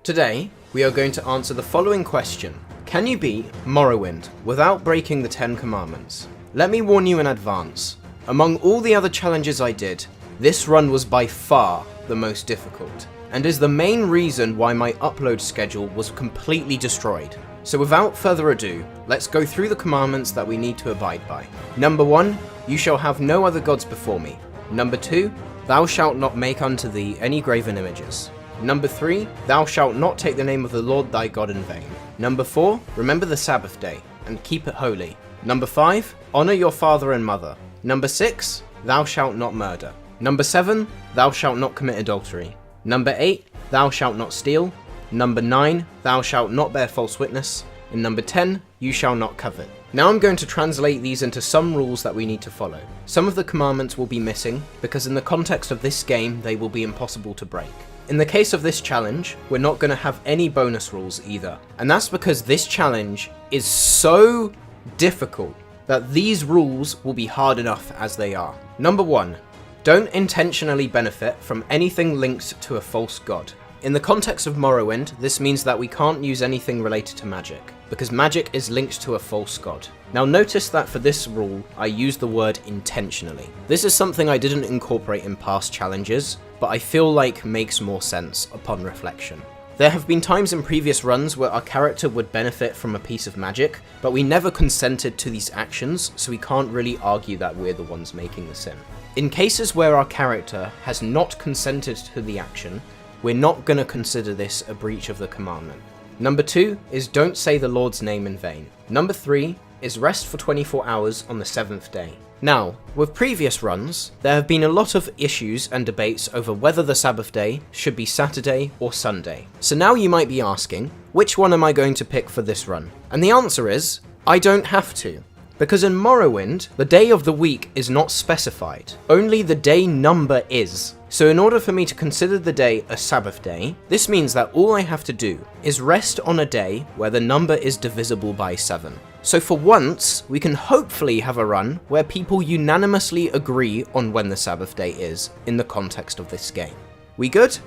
Today, we are going to answer the following question. Can you beat Morrowind without breaking the 10 Commandments? Let me warn you in advance. Among all the other challenges I did, this run was by far the most difficult, and is the main reason why my upload schedule was completely destroyed. So without further ado, let's go through the commandments that we need to abide by. Number 1, you shall have no other gods before me. Number 2, thou shalt not make unto thee any graven images. Number 3, thou shalt not take the name of the Lord thy God in vain. Number 4, remember the Sabbath day, and keep it holy. Number 5, honour your father and mother. Number 6, thou shalt not murder. Number 7, thou shalt not commit adultery. Number 8, thou shalt not steal. Number 9, thou shalt not bear false witness. And number 10, you shall not covet. Now I'm going to translate these into some rules that we need to follow. Some of the commandments will be missing, because in the context of this game, they will be impossible to break. In the case of this challenge, we're not going to have any bonus rules either. And that's because this challenge is so difficult that these rules will be hard enough as they are. Number 1, don't intentionally benefit from anything linked to a false god. In the context of Morrowind, this means that we can't use anything related to magic, because magic is linked to a false god. Now notice that for this rule, I use the word intentionally. This is something I didn't incorporate in past challenges, but I feel like makes more sense upon reflection. There have been times in previous runs where our character would benefit from a piece of magic, but we never consented to these actions, so we can't really argue that we're the ones making the sin. In cases where our character has not consented to the action, we're not going to consider this a breach of the commandment. Number 2 is don't say the Lord's name in vain. Number 3 is rest for 24 hours on the 7th day. Now, with previous runs, there have been a lot of issues and debates over whether the Sabbath day should be Saturday or Sunday. So now you might be asking, which one am I going to pick for this run? And the answer is, I don't have to. Because in Morrowind, the day of the week is not specified, only the day number is. So in order for me to consider the day a Sabbath day, this means that all I have to do is rest on a day where the number is divisible by 7. So for once, we can hopefully have a run where people unanimously agree on when the Sabbath day is in the context of this game. We good?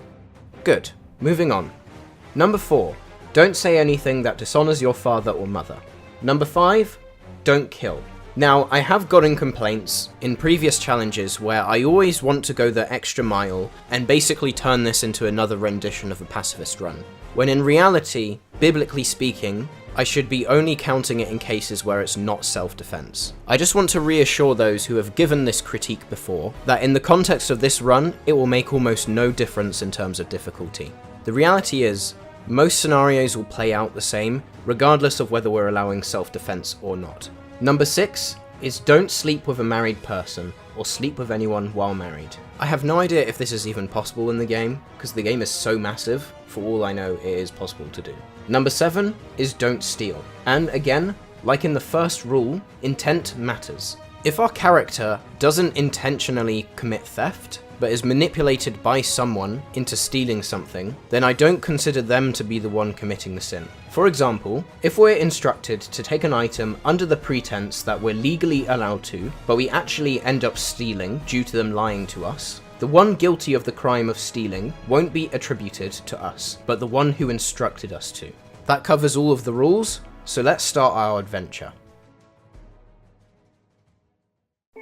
Good. Moving on. Number 4, don't say anything that dishonours your father or mother. Number 5, don't kill. Now, I have gotten complaints in previous challenges where I always want to go the extra mile and basically turn this into another rendition of a pacifist run, when in reality, biblically speaking, I should be only counting it in cases where it's not self-defense. I just want to reassure those who have given this critique before that in the context of this run, it will make almost no difference in terms of difficulty. The reality is, most scenarios will play out the same, regardless of whether we're allowing self-defense or not. Number 6 is don't sleep with a married person, or sleep with anyone while married. I have no idea if this is even possible in the game, because the game is so massive, for all I know it is possible to do. Number 7 is don't steal. And again, like in the first rule, intent matters. If our character doesn't intentionally commit theft, but is manipulated by someone into stealing something, then I don't consider them to be the one committing the sin. For example, if we're instructed to take an item under the pretense that we're legally allowed to, but we actually end up stealing due to them lying to us, the one guilty of the crime of stealing won't be attributed to us, but the one who instructed us to. That covers all of the rules, so let's start our adventure.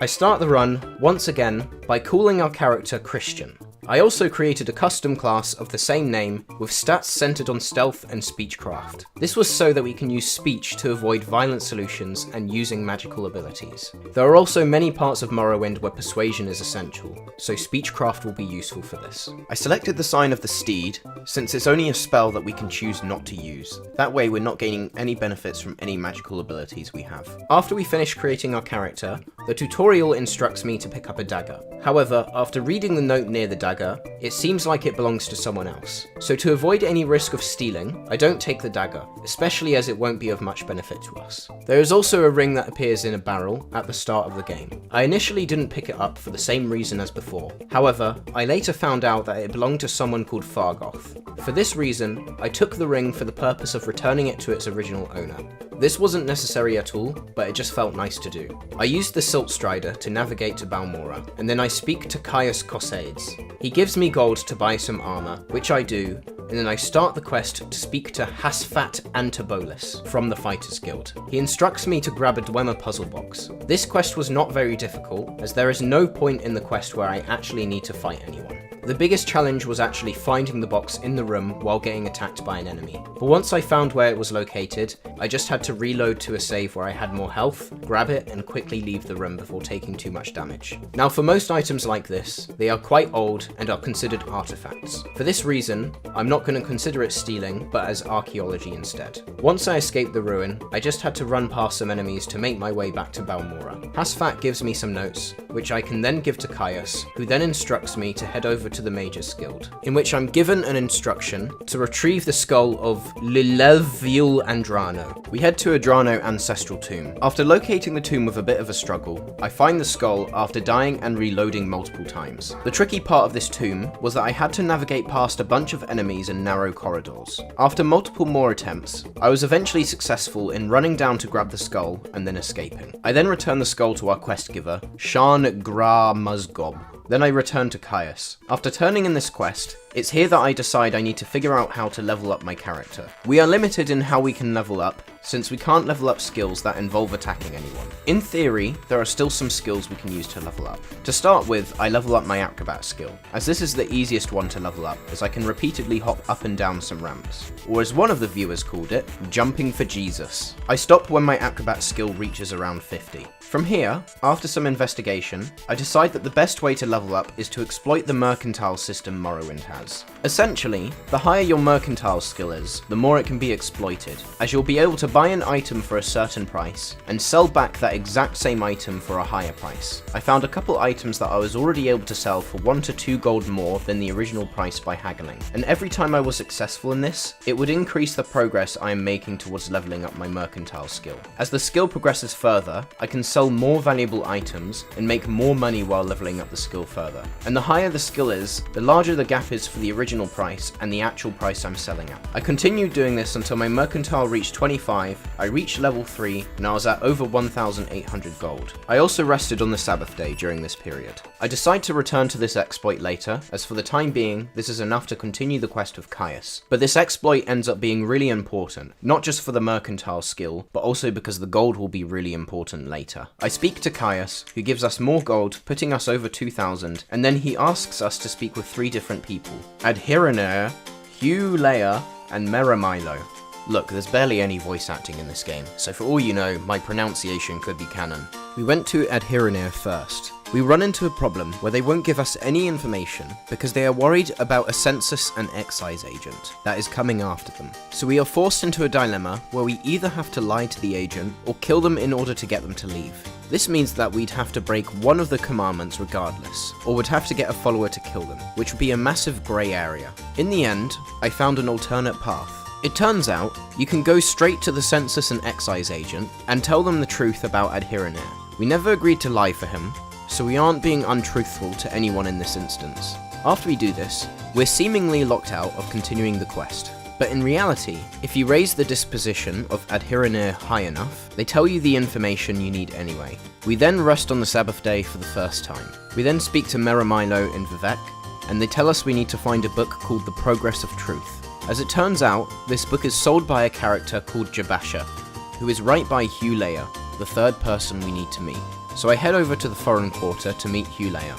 I start the run, once again, by calling our character Christian. I also created a custom class of the same name with stats centered on stealth and speechcraft. This was so that we can use speech to avoid violent solutions and using magical abilities. There are also many parts of Morrowind where persuasion is essential, so speechcraft will be useful for this. I selected the sign of the steed, since it's only a spell that we can choose not to use. That way we're not gaining any benefits from any magical abilities we have. After we finish creating our character, the tutorial instructs me to pick up a dagger. However, after reading the note near the dagger, it seems like it belongs to someone else. So to avoid any risk of stealing, I don't take the dagger, especially as it won't be of much benefit to us. There is also a ring that appears in a barrel at the start of the game. I initially didn't pick it up for the same reason as before. However, I later found out that it belonged to someone called Dagoth. For this reason, I took the ring for the purpose of returning it to its original owner. This wasn't necessary at all, but it just felt nice to do. I used the Silt Strider to navigate to Balmora, and then I speak to Caius Cossades. He gives me gold to buy some armor, which I do, and then I start the quest to speak to Hasfat Antibolus from the Fighters Guild. He instructs me to grab a Dwemer puzzle box. This quest was not very difficult, as there is no point in the quest where I actually need to fight anyone. The biggest challenge was actually finding the box in the room while getting attacked by an enemy. But once I found where it was located, I just had to reload to a save where I had more health, grab it, and quickly leave the room before taking too much damage. Now for most items like this, they are quite old and are considered artifacts. For this reason, I'm not going to consider it stealing, but as archaeology instead. Once I escaped the ruin, I just had to run past some enemies to make my way back to Balmora. Hasfat gives me some notes, which I can then give to Caius, who then instructs me to head over to the Mages Guild, in which I'm given an instruction to retrieve the skull of Lilevil Andrano. We head to Adrano Ancestral Tomb. After locating the tomb with a bit of a struggle, I find the skull after dying and reloading multiple times. The tricky part of this tomb was that I had to navigate past a bunch of enemies in narrow corridors. After multiple more attempts, I was eventually successful in running down to grab the skull and then escaping. I then returned the skull to our quest giver, Shan Gra Muzgob. Then I return to Caius. After turning in this quest, it's here that I decide I need to figure out how to level up my character. We are limited in how we can level up, since we can't level up skills that involve attacking anyone. In theory, there are still some skills we can use to level up. To start with, I level up my acrobat skill, as this is the easiest one to level up, as I can repeatedly hop up and down some ramps. Or as one of the viewers called it, jumping for Jesus. I stop when my acrobat skill reaches around 50. From here, after some investigation, I decide that the best way to level up is to exploit the mercantile system Morrowind has. Essentially, the higher your mercantile skill is, the more it can be exploited, as you'll be able to buy an item for a certain price, and sell back that exact same item for a higher price. I found a couple items that I was already able to sell for 1 to 2 gold more than the original price by haggling, and every time I was successful in this, it would increase the progress I am making towards leveling up my mercantile skill. As the skill progresses further, I can sell more valuable items and make more money while leveling up the skill further. And the higher the skill is, the larger the gap is for the original price and the actual price I'm selling at. I continued doing this until my mercantile reached 25, I reached level 3, and I was at over 1,800 gold. I also rested on the Sabbath day during this period. I decide to return to this exploit later, as for the time being, this is enough to continue the quest of Caius. But this exploit ends up being really important, not just for the mercantile skill, but also because the gold will be really important later. I speak to Caius, who gives us more gold, putting us over 2,000, and then he asks us to speak with 3 different people: Adhirinair, Hugh Leia, and Meramilo. Look, there's barely any voice acting in this game, so for all you know, my pronunciation could be canon. We went to Adhirinair first. We run into a problem where they won't give us any information because they are worried about a census and excise agent that is coming after them. So we are forced into a dilemma where we either have to lie to the agent or kill them in order to get them to leave. This means that we'd have to break one of the commandments regardless, or would have to get a follower to kill them, which would be a massive grey area. In the end, I found an alternate path. It turns out, you can go straight to the census and excise agent and tell them the truth about Adhirinair. We never agreed to lie for him, so we aren't being untruthful to anyone in this instance. After we do this, we're seemingly locked out of continuing the quest. But in reality, if you raise the disposition of Adhirinair high enough, they tell you the information you need anyway. We then rest on the Sabbath day for the first time. We then speak to Meramilo in Vivec, and they tell us we need to find a book called The Progress of Truth. As it turns out, this book is sold by a character called Jabasha, who is right by Hugh Leia, the third person we need to meet. So I head over to the foreign quarter to meet Hugh Leia.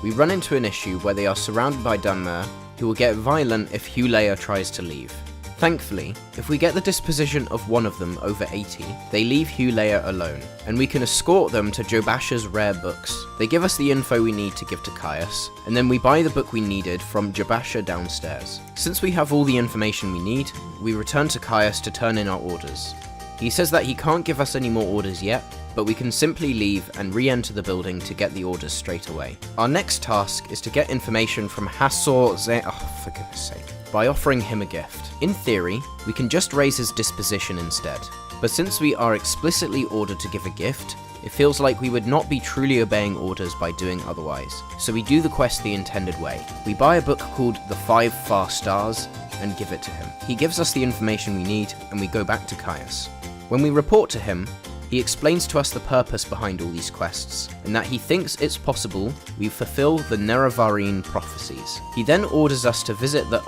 We run into an issue where they are surrounded by Dunmer, who will get violent if Hugh Leia tries to leave. Thankfully, if we get the disposition of one of them over 80, they leave Hugh Leia alone, and we can escort them to Jabasha's rare books. They give us the info we need to give to Caius, and then we buy the book we needed from Jabasha downstairs. Since we have all the information we need, we return to Caius to turn in our orders. He says that he can't give us any more orders yet, but we can simply leave and re-enter the building to get the orders straight away. Our next task is to get information from Hassor for goodness sake, by offering him a gift. In theory, we can just raise his disposition instead, but since we are explicitly ordered to give a gift, it feels like we would not be truly obeying orders by doing otherwise, so we do the quest the intended way. We buy a book called The 5 Far Stars and give it to him. He gives us the information we need, and we go back to Caius. When we report to him, he explains to us the purpose behind all these quests, and that he thinks it's possible we fulfill the Nerevarine prophecies. He then orders us to visit the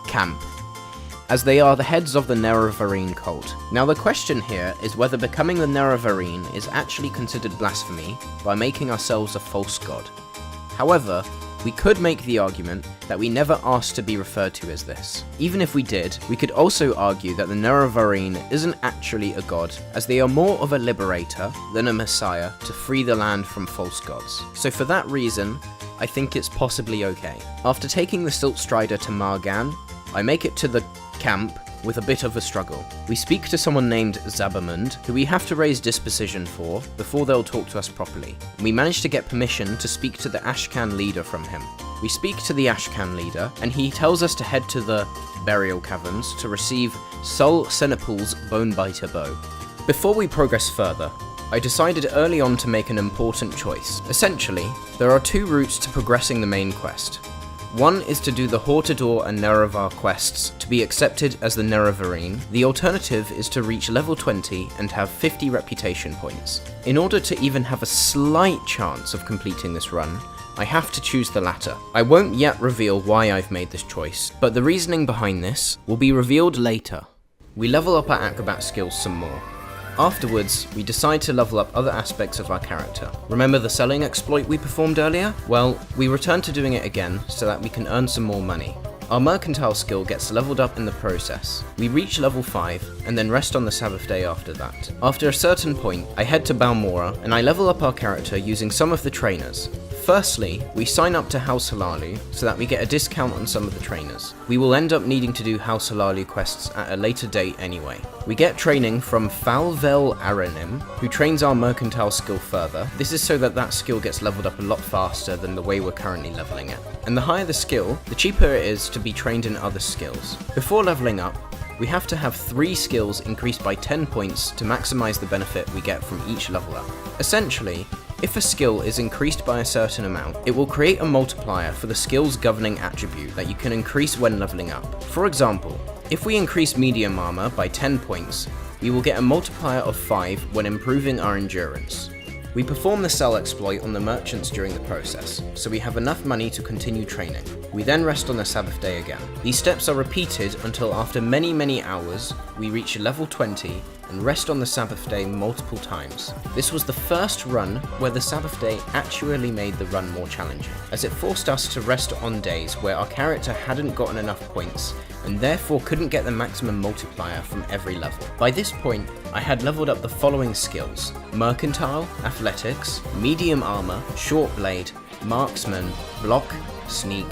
camp, as they are the heads of the Nerevarine cult. Now the question here is whether becoming the Nerevarine is actually considered blasphemy by making ourselves a false god. However, we could make the argument that we never asked to be referred to as this. Even if we did, we could also argue that the Nerevarine isn't actually a god, as they are more of a liberator than a messiah to free the land from false gods. So for that reason, I think it's possibly okay. After taking the Silt Strider to Margan, I make it to the camp with a bit of a struggle. We speak to someone named Zabamund, who we have to raise disposition for before they'll talk to us properly. We manage to get permission to speak to the Ashcan leader from him. We speak to the Ashcan leader, and he tells us to head to the Burial Caverns to receive Sol Senepal's Bonebiter bow. Before we progress further, I decided early on to make an important choice. Essentially, there are two routes to progressing the main quest. One is to do the Hortador and Nerevar quests to be accepted as the Nerevarine. The alternative is to reach level 20 and have 50 reputation points. In order to even have a slight chance of completing this run, I have to choose the latter. I won't yet reveal why I've made this choice, but the reasoning behind this will be revealed later. We level up our acrobat skills some more. Afterwards, we decide to level up other aspects of our character. Remember the selling exploit we performed earlier? Well, we return to doing it again so that we can earn some more money. Our mercantile skill gets leveled up in the process. We reach level 5 and then rest on the Sabbath day after that. After a certain point, I head to Balmora and I level up our character using some of the trainers. Firstly, we sign up to House Halalu so that we get a discount on some of the trainers. We will end up needing to do House Halalu quests at a later date anyway. We get training from Falvel Aranim, who trains our mercantile skill further. This is so that that skill gets leveled up a lot faster than the way we're currently leveling it. And the higher the skill, the cheaper it is to be trained in other skills. Before leveling up, we have to have 3 skills increased by 10 points to maximize the benefit we get from each level up. Essentially, if a skill is increased by a certain amount, it will create a multiplier for the skill's governing attribute that you can increase when leveling up. For example, if we increase medium armor by 10 points, we will get a multiplier of 5 when improving our endurance. We perform the sell exploit on the merchants during the process, so we have enough money to continue training. We then rest on the Sabbath day again. These steps are repeated until after many hours, we reach level 20 and rest on the Sabbath day multiple times. This was the first run where the Sabbath day actually made the run more challenging, as it forced us to rest on days where our character hadn't gotten enough points and therefore couldn't get the maximum multiplier from every level. By this point, I had leveled up the following skills: Mercantile, Athletics, Medium Armor, Short Blade, Marksman, Block, Sneak,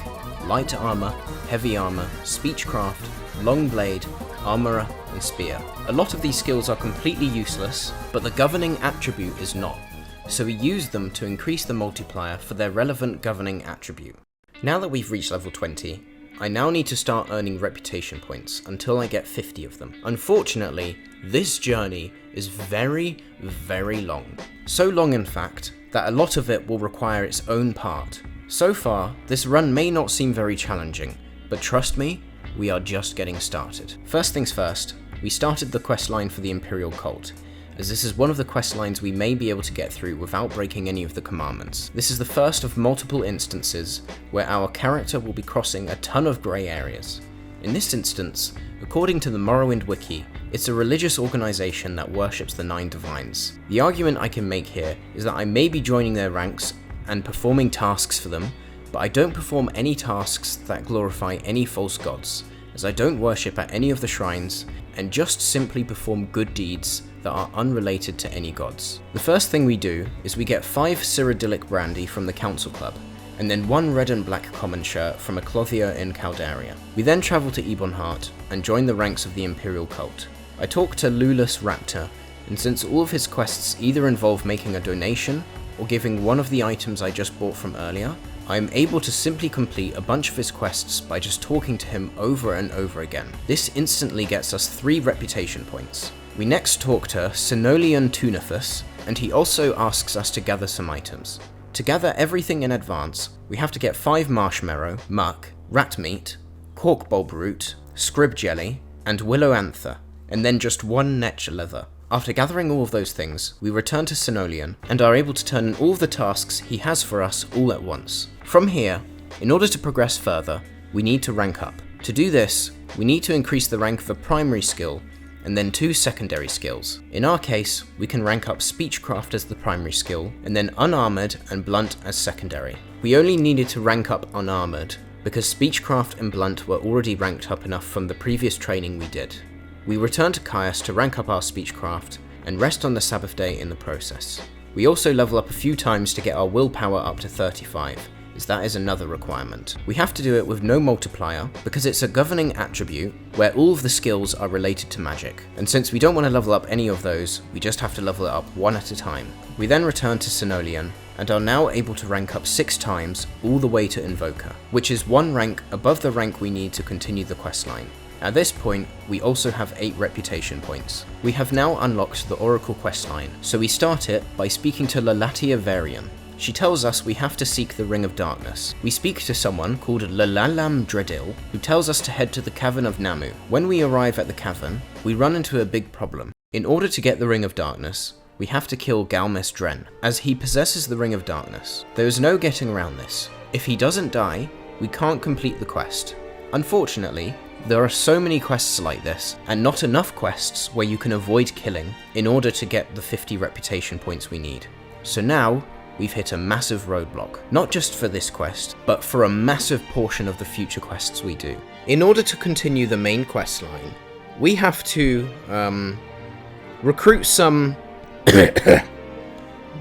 Light Armor, Heavy Armor, Speechcraft, Long Blade, Armorer, and Spear. A lot of these skills are completely useless, but the governing attribute is not, so we use them to increase the multiplier for their relevant governing attribute. Now that we've reached level 20, I now need to start earning reputation points until I get 50 of them. Unfortunately, this journey is very long. So long in fact, that a lot of it will require its own part. So far, this run may not seem very challenging, but trust me, we are just getting started. First things first, we started the quest line for the Imperial Cult, as this is one of the quest lines we may be able to get through without breaking any of the commandments. This is the first of multiple instances where our character will be crossing a ton of grey areas. In this instance, according to the Morrowind wiki, it's a religious organisation that worships the 9 divines. The argument I can make here is that I may be joining their ranks and performing tasks for them, but I don't perform any tasks that glorify any false gods, as I don't worship at any of the shrines, and just simply perform good deeds that are unrelated to any gods. The first thing we do is we get 5 Cyrodiilic brandy from the Council Club, and then 1 red and black common shirt from a clothier in Caldaria. We then travel to Ebonheart and join the ranks of the Imperial Cult. I talk to Lulus Raptor, and since all of his quests either involve making a donation or giving one of the items I just bought from earlier, I am able to simply complete a bunch of his quests by just talking to him over and over again. This instantly gets us 3 reputation points. We next talk to Senolian Tunifus, and he also asks us to gather some items. To gather everything in advance, we have to get 5 marshmallow, muck, rat meat, cork bulb root, scrib jelly, and willow anther. and then just 1 netch leather. After gathering all of those things, we return to Sinolian and are able to turn in all of the tasks he has for us all at once. From here, in order to progress further, we need to rank up. To do this, we need to increase the rank of a primary skill and then 2 secondary skills. In our case, we can rank up Speechcraft as the primary skill and then Unarmored and Blunt as secondary. We only needed to rank up Unarmored because Speechcraft and Blunt were already ranked up enough from the previous training we did. We return to Caius to rank up our Speechcraft and rest on the Sabbath day in the process. We also level up a few times to get our willpower up to 35, as that is another requirement. We have to do it with no multiplier because it's a governing attribute where all of the skills are related to magic, and since we don't want to level up any of those, we just have to level it up 1 at a time. We then return to Sinolian and are now able to rank up 6 times all the way to Invoker, which is 1 rank above the rank we need to continue the questline. At this point, we also have 8 reputation points. We have now unlocked the Oracle questline, so we start it by speaking to Lalatia Varian. She tells us we have to seek the Ring of Darkness. We speak to someone called Lalalam Dreadil, who tells us to head to the Cavern of Namu. When we arrive at the cavern, we run into a big problem. In order to get the Ring of Darkness, we have to kill Galmes Dren, as he possesses the Ring of Darkness. There is no getting around this. If he doesn't die, we can't complete the quest. Unfortunately, there are so many quests like this, and not enough quests where you can avoid killing in order to get the 50 reputation points we need. So now, we've hit a massive roadblock, not just for this quest, but for a massive portion of the future quests we do. In order to continue the main quest line, we have to recruit some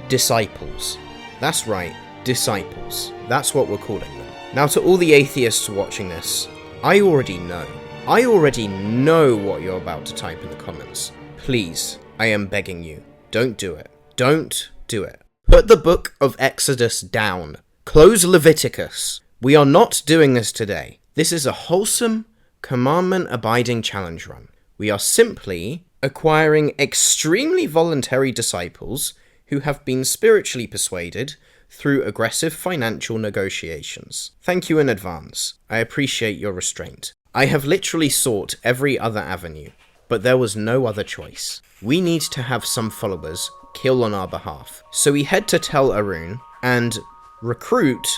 disciples. That's right, disciples. That's what we're calling them. Now to all the atheists watching this, I already know what you're about to type in the comments. Please, I am begging you, don't do it. Don't do it. Put the book of Exodus down. Close Leviticus. We are not doing this today. This is a wholesome, commandment-abiding challenge run. We are simply acquiring extremely voluntary disciples who have been spiritually persuaded through aggressive financial negotiations. Thank you in advance. I appreciate your restraint. I have literally sought every other avenue, but there was no other choice. We need to have some followers kill on our behalf. So we head to Tel Arun and recruit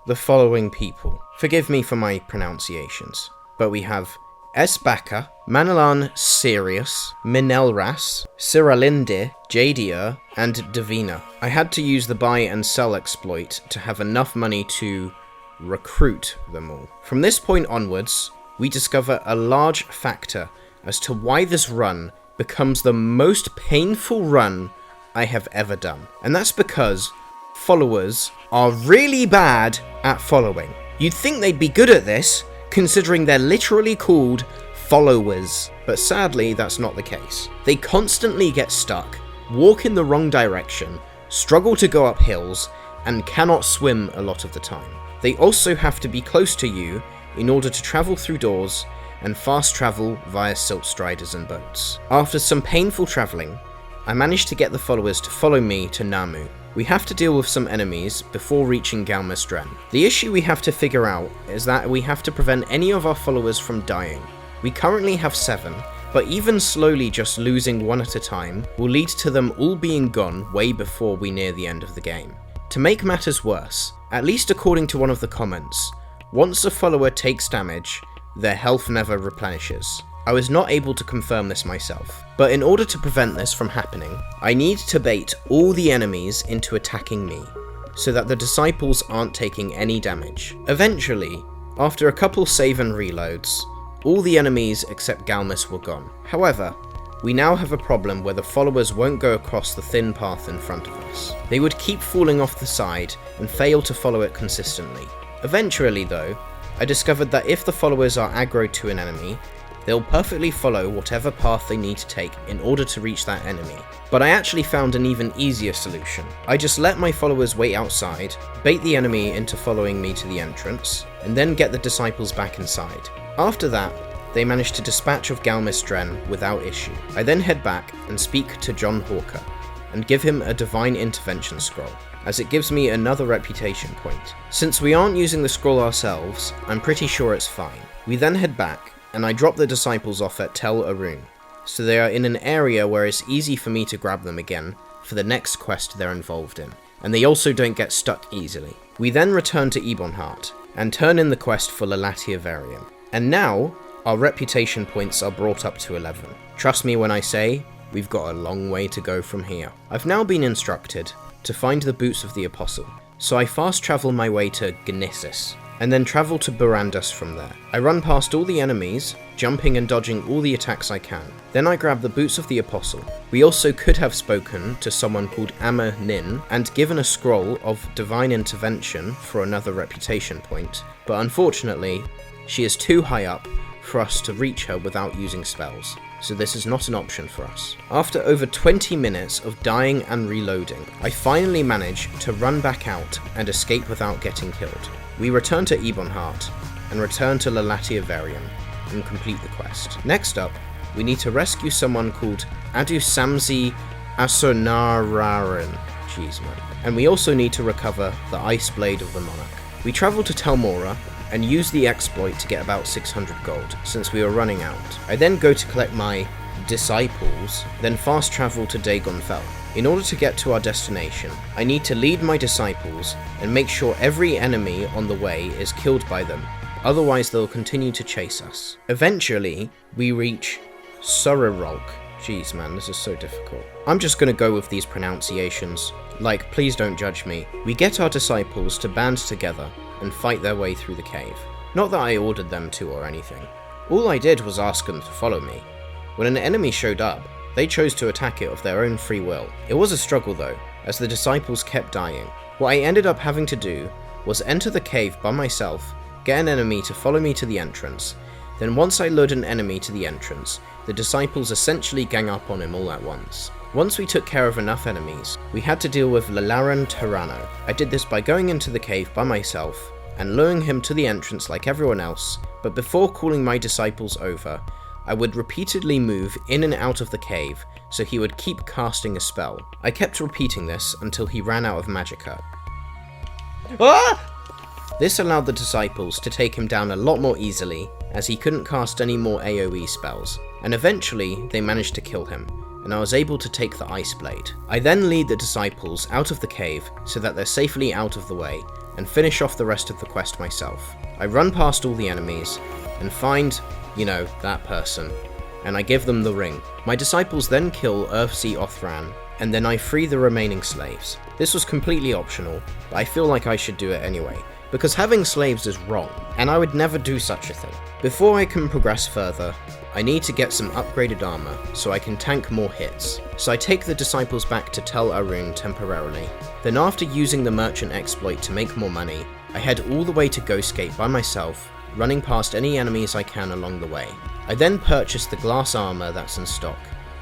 the following people. Forgive me for my pronunciations, but we have Esbaka, Manalan Sirius, Minelras, Ciralinde, Jadia, and Davina. I had to use the buy and sell exploit to have enough money to recruit them all. From this point onwards, we discover a large factor as to why this run becomes the most painful run I have ever done. And that's because followers are really bad at following. You'd think they'd be good at this, considering they're literally called followers. But sadly, that's not the case. They constantly get stuck, walk in the wrong direction, struggle to go up hills, and cannot swim a lot of the time. They also have to be close to you in order to travel through doors and fast travel via silt striders and boats. After some painful travelling, I managed to get the followers to follow me to Namu. We have to deal with some enemies before reaching Galmes Dren. The issue we have to figure out is that we have to prevent any of our followers from dying. We currently have 7, but even slowly just losing 1 at a time will lead to them all being gone way before we near the end of the game. To make matters worse, at least according to one of the comments, once a follower takes damage, their health never replenishes. I was not able to confirm this myself, but in order to prevent this from happening, I need to bait all the enemies into attacking me, so that the disciples aren't taking any damage. Eventually, after a couple save and reloads, all the enemies except Galmes were gone. However, we now have a problem where the followers won't go across the thin path in front of us. They would keep falling off the side and fail to follow it consistently. Eventually though, I discovered that if the followers are aggroed to an enemy, they'll perfectly follow whatever path they need to take in order to reach that enemy. But I actually found an even easier solution. I just let my followers wait outside, bait the enemy into following me to the entrance, and then get the disciples back inside. After that, they managed to dispatch of Galmes Dren without issue. I then head back and speak to John Hawker, and give him a Divine Intervention scroll, as it gives me another reputation point. Since we aren't using the scroll ourselves, I'm pretty sure it's fine. We then head back, and I drop the disciples off at Tel Arun. so they are in an area where it's easy for me to grab them again for the next quest they're involved in, and they also don't get stuck easily. We then return to Ebonheart, and turn in the quest for Nerevarine. And now, our reputation points are brought up to 11. Trust me when I say, we've got a long way to go from here. I've now been instructed to find the boots of the Apostle, so I fast travel my way to Gnissis, and then travel to Barandus from there. I run past all the enemies, jumping and dodging all the attacks I can. Then I grab the boots of the Apostle. We also could have spoken to someone called Amma Nin and given a scroll of divine intervention for another reputation point, but unfortunately, she is too high up for us to reach her without using spells, so this is not an option for us. After over 20 minutes of dying and reloading, I finally manage to run back out and escape without getting killed. We return to Ebonheart and return to Nerevarine and complete the quest. Next up, we need to rescue someone called Adusamzi Asurnaran. Jeez, man. And we also need to recover the Ice Blade of the Monarch. We travel to Telmora and use the exploit to get about 600 gold, since we were running out. I then go to collect my disciples, then fast travel to Dagoth. In order to get to our destination, I need to lead my disciples and make sure every enemy on the way is killed by them, otherwise they'll continue to chase us. Eventually, we reach Surrerolk. Jeez man, this is so difficult. I'm just gonna go with these pronunciations, like please don't judge me. We get our disciples to band together and fight their way through the cave. Not that I ordered them to or anything. All I did was ask them to follow me. When an enemy showed up, they chose to attack it of their own free will. It was a struggle though, as the disciples kept dying. What I ended up having to do was enter the cave by myself, get an enemy to follow me to the entrance, then once I lured an enemy to the entrance, the disciples essentially gang up on him all at once. Once we took care of enough enemies, we had to deal with Lalaran Terrano. I did this by going into the cave by myself and luring him to the entrance like everyone else, but before calling my disciples over, I would repeatedly move in and out of the cave so he would keep casting a spell. I kept repeating this until he ran out of magicka. Ah! This allowed the disciples to take him down a lot more easily, as he couldn't cast any more AoE spells, and eventually they managed to kill him, and I was able to take the Ice Blade. I then lead the disciples out of the cave so that they're safely out of the way, and finish off the rest of the quest myself. I run past all the enemies, and find, you know, that person, and I give them the ring. My disciples then kill Urfsi Othran, and then I free the remaining slaves. This was completely optional, but I feel like I should do it anyway, because having slaves is wrong, and I would never do such a thing. Before I can progress further, I need to get some upgraded armor so I can tank more hits. So I take the disciples back to Tel Arun temporarily. Then after using the merchant exploit to make more money, I head all the way to Ghostgate by myself, running past any enemies I can along the way. I then purchase the glass armor that's in stock,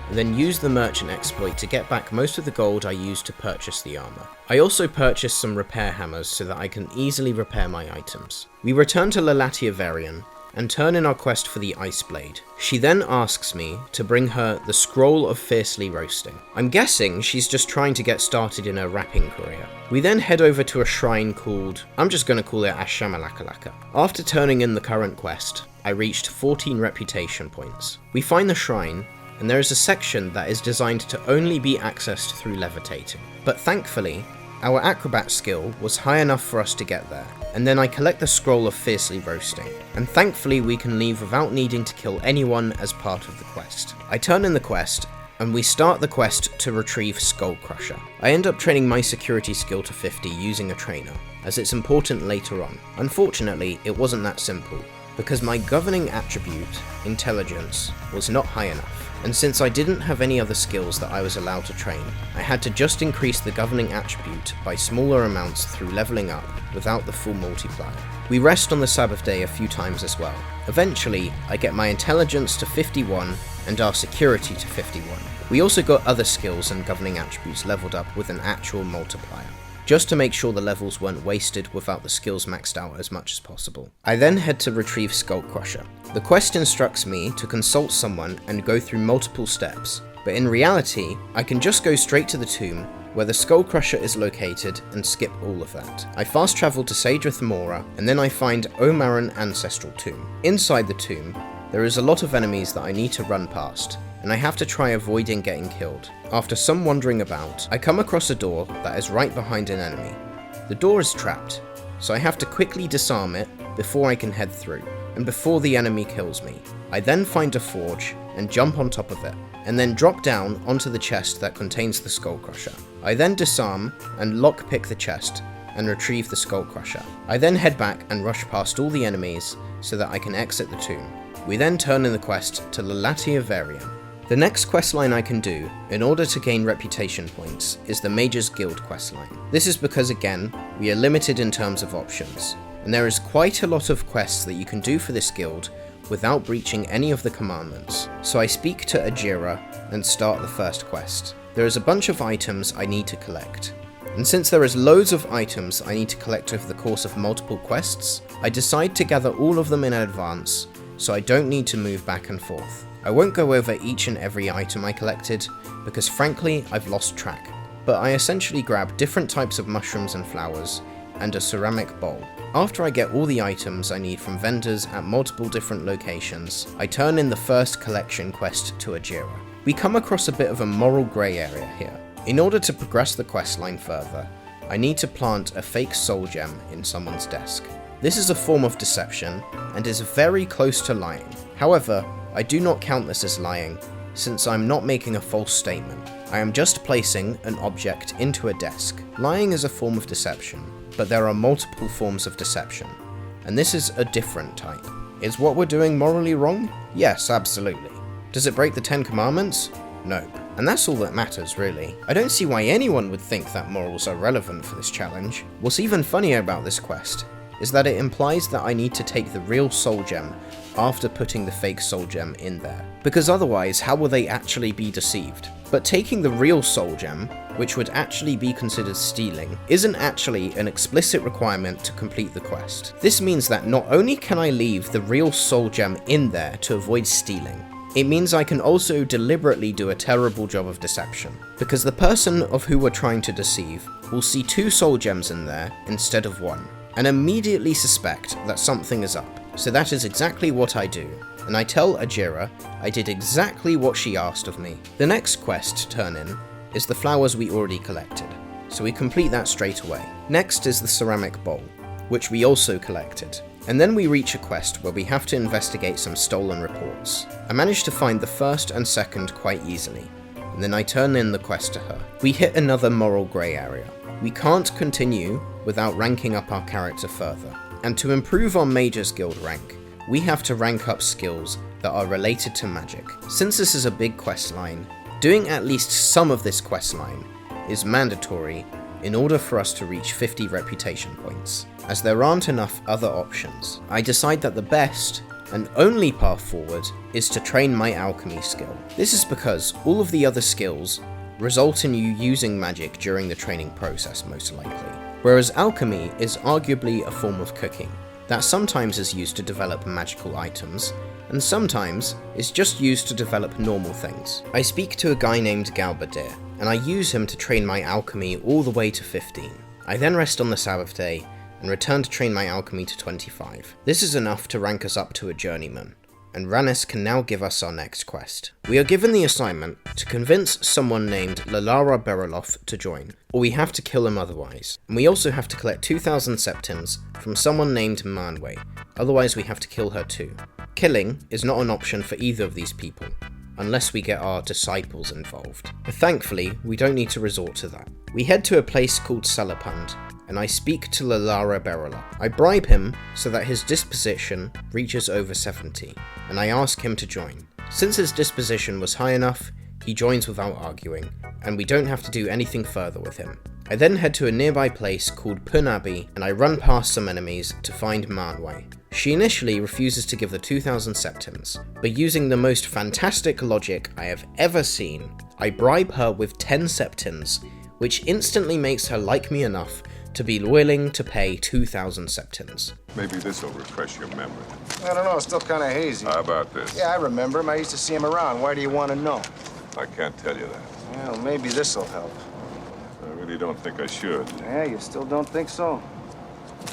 and then use the merchant exploit to get back most of the gold I used to purchase the armor. I also purchased some repair hammers so that I can easily repair my items. We return to Nerevarine and turn in our quest for the Ice Blade. She then asks me to bring her the Scroll of Fiercely Roasting. I'm guessing she's just trying to get started in her rapping career. We then head over to a shrine called, I'm just going to call it Ashamalakalaka. After turning in the current quest, I reached 14 reputation points. We find the shrine, and there is a section that is designed to only be accessed through levitating. But thankfully, our acrobat skill was high enough for us to get there, and then I collect the Scroll of Fiercely Roasting, and thankfully we can leave without needing to kill anyone as part of the quest. I turn in the quest, and we start the quest to retrieve Skull Crusher. I end up training my security skill to 50 using a trainer, as it's important later on. Unfortunately, it wasn't that simple, because my governing attribute, Intelligence, was not high enough. And since I didn't have any other skills that I was allowed to train, I had to just increase the governing attribute by smaller amounts through leveling up without the full multiplier. We rest on the Sabbath day a few times as well. Eventually, I get my intelligence to 51 and our security to 51. We also got other skills and governing attributes leveled up with an actual multiplier, just to make sure the levels weren't wasted without the skills maxed out as much as possible. I then head to retrieve Skull Crusher. The quest instructs me to consult someone and go through multiple steps, but in reality, I can just go straight to the tomb where the Skull Crusher is located and skip all of that. I fast travel to Sadrith Mora, and then I find Omaran Ancestral Tomb. Inside the tomb, there is a lot of enemies that I need to run past, and I have to try avoiding getting killed. After some wandering about, I come across a door that is right behind an enemy. The door is trapped, so I have to quickly disarm it before I can head through, and before the enemy kills me. I then find a forge and jump on top of it, and then drop down onto the chest that contains the Skull Crusher. I then disarm and lockpick the chest and retrieve the Skull Crusher. I then head back and rush past all the enemies so that I can exit the tomb. We then turn in the quest to Nerevarine. The next questline I can do, in order to gain reputation points, is the Mage's Guild questline. This is because, again, we are limited in terms of options, and there is quite a lot of quests that you can do for this guild without breaching any of the commandments. So I speak to Ajira and start the first quest. There is a bunch of items I need to collect, and since there is loads of items I need to collect over the course of multiple quests, I decide to gather all of them in advance so I don't need to move back and forth. I won't go over each and every item I collected, because frankly I've lost track, but I essentially grab different types of mushrooms and flowers, and a ceramic bowl. After I get all the items I need from vendors at multiple different locations, I turn in the first collection quest to Ajira. We come across a bit of a moral grey area here. In order to progress the questline further, I need to plant a fake soul gem in someone's desk. This is a form of deception, and is very close to lying. However, I do not count this as lying, since I'm not making a false statement. I am just placing an object into a desk. Lying is a form of deception, but there are multiple forms of deception, and this is a different type. Is what we're doing morally wrong? Yes, absolutely. Does it break the 10 Commandments? Nope. And that's all that matters, really. I don't see why anyone would think that morals are relevant for this challenge. What's even funnier about this quest is that it implies that I need to take the real soul gem after putting the fake soul gem in there, because otherwise how will they actually be deceived? But taking the real soul gem, which would actually be considered stealing, isn't actually an explicit requirement to complete the quest. This means that not only can I leave the real soul gem in there to avoid stealing, it means I can also deliberately do a terrible job of deception, because the person of who we're trying to deceive will see 2 soul gems in there instead of 1, and immediately suspect that something is up. So that is exactly what I do, and I tell Ajira I did exactly what she asked of me. The next quest to turn in is the flowers we already collected, so we complete that straight away. Next is the ceramic bowl, which we also collected, and then we reach a quest where we have to investigate some stolen reports. I managed to find the first and second quite easily, and then I turn in the quest to her. We hit another moral grey area. We can't continue without ranking up our character further, and to improve our Mage's Guild rank, we have to rank up skills that are related to magic. Since this is a big quest line, doing at least some of this quest line is mandatory in order for us to reach 50 reputation points, as there aren't enough other options. I decide that the best and only path forward is to train my alchemy skill. This is because all of the other skills result in you using magic during the training process most likely, whereas alchemy is arguably a form of cooking that sometimes is used to develop magical items, and sometimes is just used to develop normal things. I speak to a guy named Galbadir, and I use him to train my alchemy all the way to 15. I then rest on the Sabbath day, and return to train my alchemy to 25. This is enough to rank us up to a journeyman, and Rannis can now give us our next quest. We are given the assignment to convince someone named Lalara Beroloff to join, or we have to kill him otherwise. And we also have to collect 2,000 septins from someone named Manwë, otherwise we have to kill her too. Killing is not an option for either of these people, unless we get our disciples involved. But thankfully, we don't need to resort to that. We head to a place called Salapand, and I speak to Lalara Beroloff. I bribe him so that his disposition reaches over 70, and I ask him to join. Since his disposition was high enough, he joins without arguing, and we don't have to do anything further with him. I then head to a nearby place called Punabi, and I run past some enemies to find Manwë. She initially refuses to give the 2,000 septins, but using the most fantastic logic I have ever seen, I bribe her with 10 septins, which instantly makes her like me enough to be willing to pay 2,000 septins. Maybe this will refresh your memory. I don't know, it's still kind of hazy. How about this? Yeah, I remember him. I used to see him around. Why do you want to know? I can't tell you that. Well, maybe this'll help. I really don't think I should. Yeah, you still don't think so?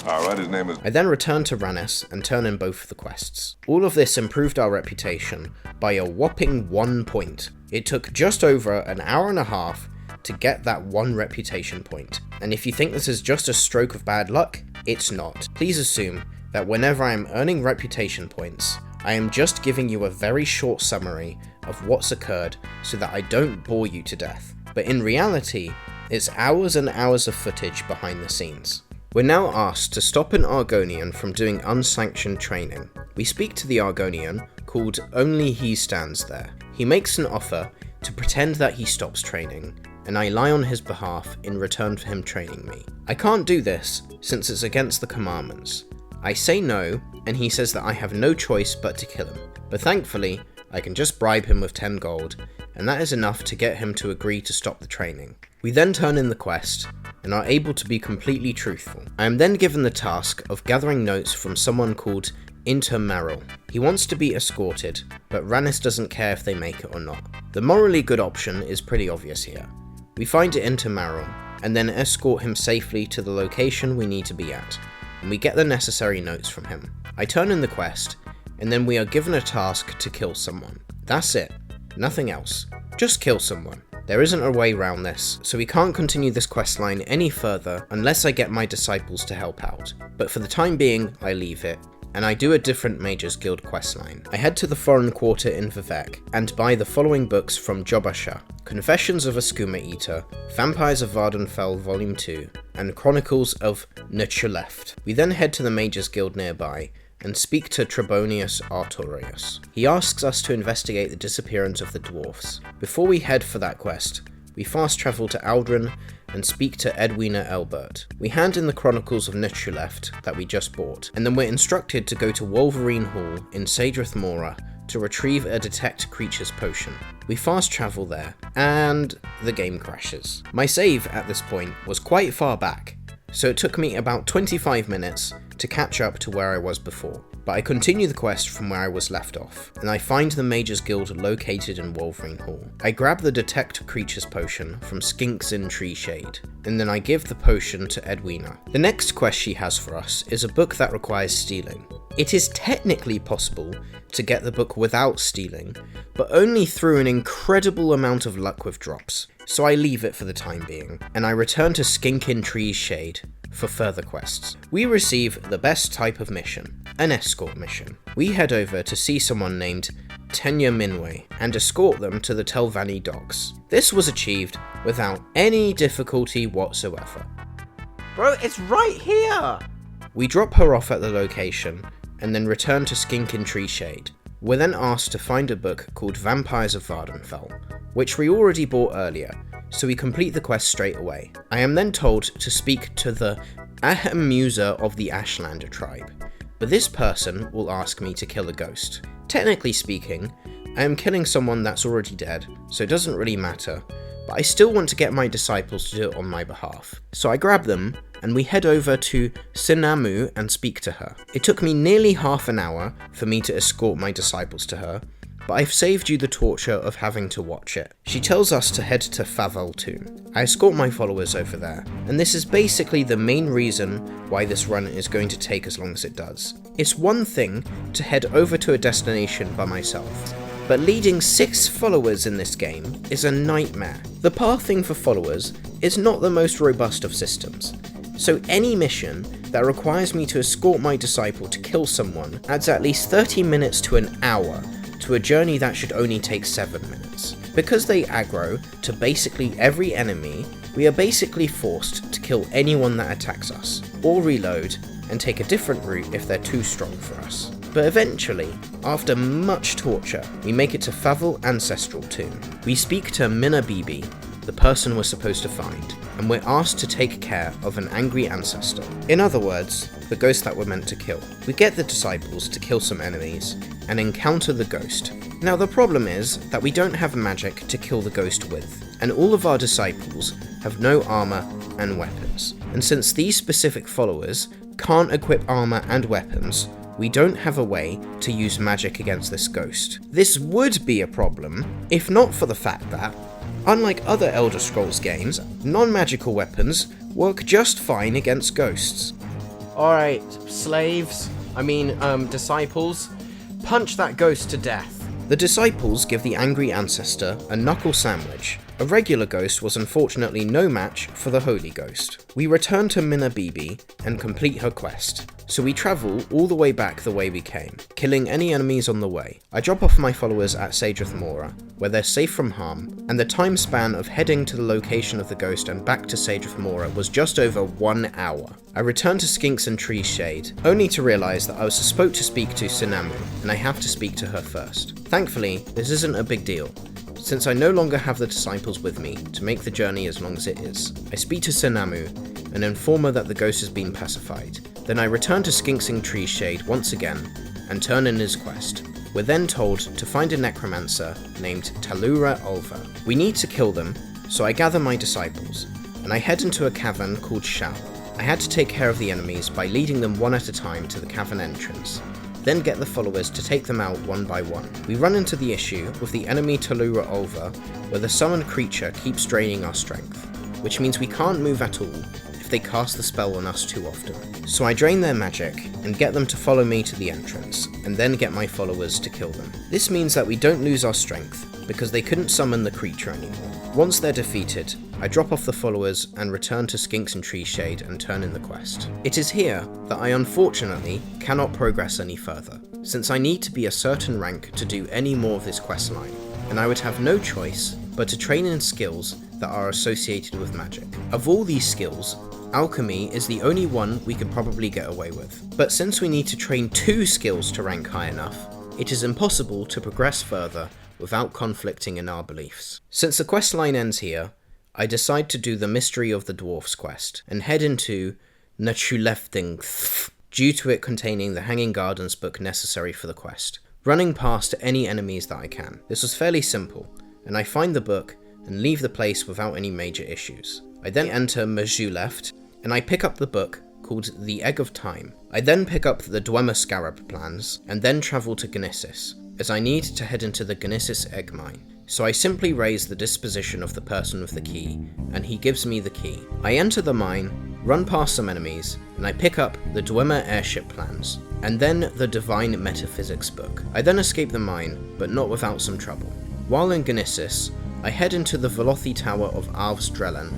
Alright, his name is... I then returned to Rannis and turned in both of the quests. All of this improved our reputation by a whopping 1 point. It took just over an hour and a half to get that 1 reputation point. And if you think this is just a stroke of bad luck, it's not. Please assume that whenever I am earning reputation points, I am just giving you a very short summary of what's occurred so that I don't bore you to death. But in reality, it's hours and hours of footage behind the scenes. We're now asked to stop an Argonian from doing unsanctioned training. We speak to the Argonian, called Only He Stands There. He makes an offer to pretend that he stops training, and I lie on his behalf in return for him training me. I can't do this, since it's against the commandments. I say no, and he says that I have no choice but to kill him. But thankfully, I can just bribe him with 10 gold, and that is enough to get him to agree to stop the training. We then turn in the quest, and are able to be completely truthful. I am then given the task of gathering notes from someone called Intermaril. He wants to be escorted, but Rannis doesn't care if they make it or not. The morally good option is pretty obvious here. We find Intermaril, and then escort him safely to the location we need to be at, and we get the necessary notes from him. I turn in the quest, and then we are given a task to kill someone. That's it. Nothing else. Just kill someone. There isn't a way around this, so we can't continue this questline any further unless I get my disciples to help out. But for the time being, I leave it, and I do a different Mages Guild questline. I head to the foreign quarter in Vivec, and buy the following books from Jobasha: Confessions of a Skooma Eater, Vampires of Vardenfell Volume 2, and Chronicles of Nchuleft. We then head to the Mages Guild nearby, and speak to Trebonius Artorius. He asks us to investigate the disappearance of the dwarfs. Before we head for that quest, we fast travel to Aldrin and speak to Edwina Elbert. We hand in the Chronicles of Nchuleft that we just bought, and then we're instructed to go to Wolverine Hall in Sadrith Mora to retrieve a Detect Creatures potion. We fast travel there, and the game crashes. My save at this point was quite far back, so it took me about 25 minutes to catch up to where I was before. But I continue the quest from where I was left off, and I find the Mages Guild located in Wolverine Hall. I grab the Detect Creatures potion from Skinks in Tree Shade, and then I give the potion to Edwina. The next quest she has for us is a book that requires stealing. It is technically possible to get the book without stealing, but only through an incredible amount of luck with drops. So I leave it for the time being, and I return to Skink in Tree's Shade for further quests. We receive the best type of mission, an escort mission. We head over to see someone named Tenya Minway and escort them to the Telvanni docks. This was achieved without any difficulty whatsoever. Bro, it's right here! We drop her off at the location and then return to Skink in Tree Shade. We're then asked to find a book called Vampires of Vardenfell, which we already bought earlier, so we complete the quest straight away. I am then told to speak to the Ahemusa of the Ashlander tribe, but this person will ask me to kill a ghost. Technically speaking, I am killing someone that's already dead, so it doesn't really matter, but I still want to get my disciples to do it on my behalf. So I grab them, and we head over to Sinamu and speak to her. It took me nearly half an hour for me to escort my disciples to her, but I've saved you the torture of having to watch it. She tells us to head to Favaltoon. I escort my followers over there, and this is basically the main reason why this run is going to take as long as it does. It's one thing to head over to a destination by myself, but leading 6 followers in this game is a nightmare. The pathing for followers is not the most robust of systems, so any mission that requires me to escort my disciple to kill someone adds at least 30 minutes to an hour to a journey that should only take 7 minutes. Because they aggro to basically every enemy, we are basically forced to kill anyone that attacks us, or reload and take a different route if they're too strong for us. But eventually, after much torture, we make it to Favel Ancestral Tomb. We speak to Minna Bibi, the person we're supposed to find, and we're asked to take care of an angry ancestor. In other words, the ghost that we're meant to kill. We get the disciples to kill some enemies, and encounter the ghost. Now the problem is that we don't have magic to kill the ghost with, and all of our disciples have no armor and weapons. And since these specific followers can't equip armor and weapons, we don't have a way to use magic against this ghost. This would be a problem, if not for the fact that, unlike other Elder Scrolls games, non-magical weapons work just fine against ghosts. Alright, slaves, disciples, punch that ghost to death. The disciples give the angry ancestor a knuckle sandwich. A regular ghost was unfortunately no match for the Holy Ghost. We return to Mina Bibi and complete her quest. So we travel all the way back the way we came, killing any enemies on the way. I drop off my followers at Sadrath Mora, where they're safe from harm, and the time span of heading to the location of the ghost and back to Sadrath Mora was just over 1 hour. I return to Skinks and Tree Shade, only to realise that I was supposed to speak to Sinamu, and I have to speak to her first. Thankfully, this isn't a big deal, since I no longer have the disciples with me to make the journey as long as it is. I speak to Sinamu and inform her that the ghost has been pacified. Then I return to Skinksing Tree Shade once again and turn in his quest. We're then told to find a necromancer named Talura Ulva. We need to kill them, so I gather my disciples, and I head into a cavern called Shao. I had to take care of the enemies by leading them one at a time to the cavern entrance, then get the followers to take them out one by one. We run into the issue with the enemy Talura Ulva, where the summoned creature keeps draining our strength, which means we can't move at all if they cast the spell on us too often. So I drain their magic and get them to follow me to the entrance, and then get my followers to kill them. This means that we don't lose our strength, because they couldn't summon the creature anymore. Once they're defeated, I drop off the followers and return to Skinks and Tree Shade and turn in the quest. It is here that I unfortunately cannot progress any further, since I need to be a certain rank to do any more of this quest line, and I would have no choice but to train in skills that are associated with magic. Of all these skills, alchemy is the only one we could probably get away with. But since we need to train 2 skills to rank high enough, it is impossible to progress further without conflicting in our beliefs. Since the quest line ends here, I decide to do the Mystery of the Dwarfs quest and head into Nachulefting, due to it containing the Hanging Gardens book necessary for the quest, running past any enemies that I can. This was fairly simple, and I find the book and leave the place without any major issues. I then enter Majuleft, and I pick up the book called The Egg of Time. I then pick up the Dwemer Scarab plans, and then travel to Gnissis, as I need to head into the Gnissis egg mine. So I simply raise the disposition of the person with the key, and he gives me the key. I enter the mine, run past some enemies, and I pick up the Dwemer airship plans, and then the Divine Metaphysics book. I then escape the mine, but not without some trouble. While in Gnissis, I head into the Velothi Tower of Alvs Drellen,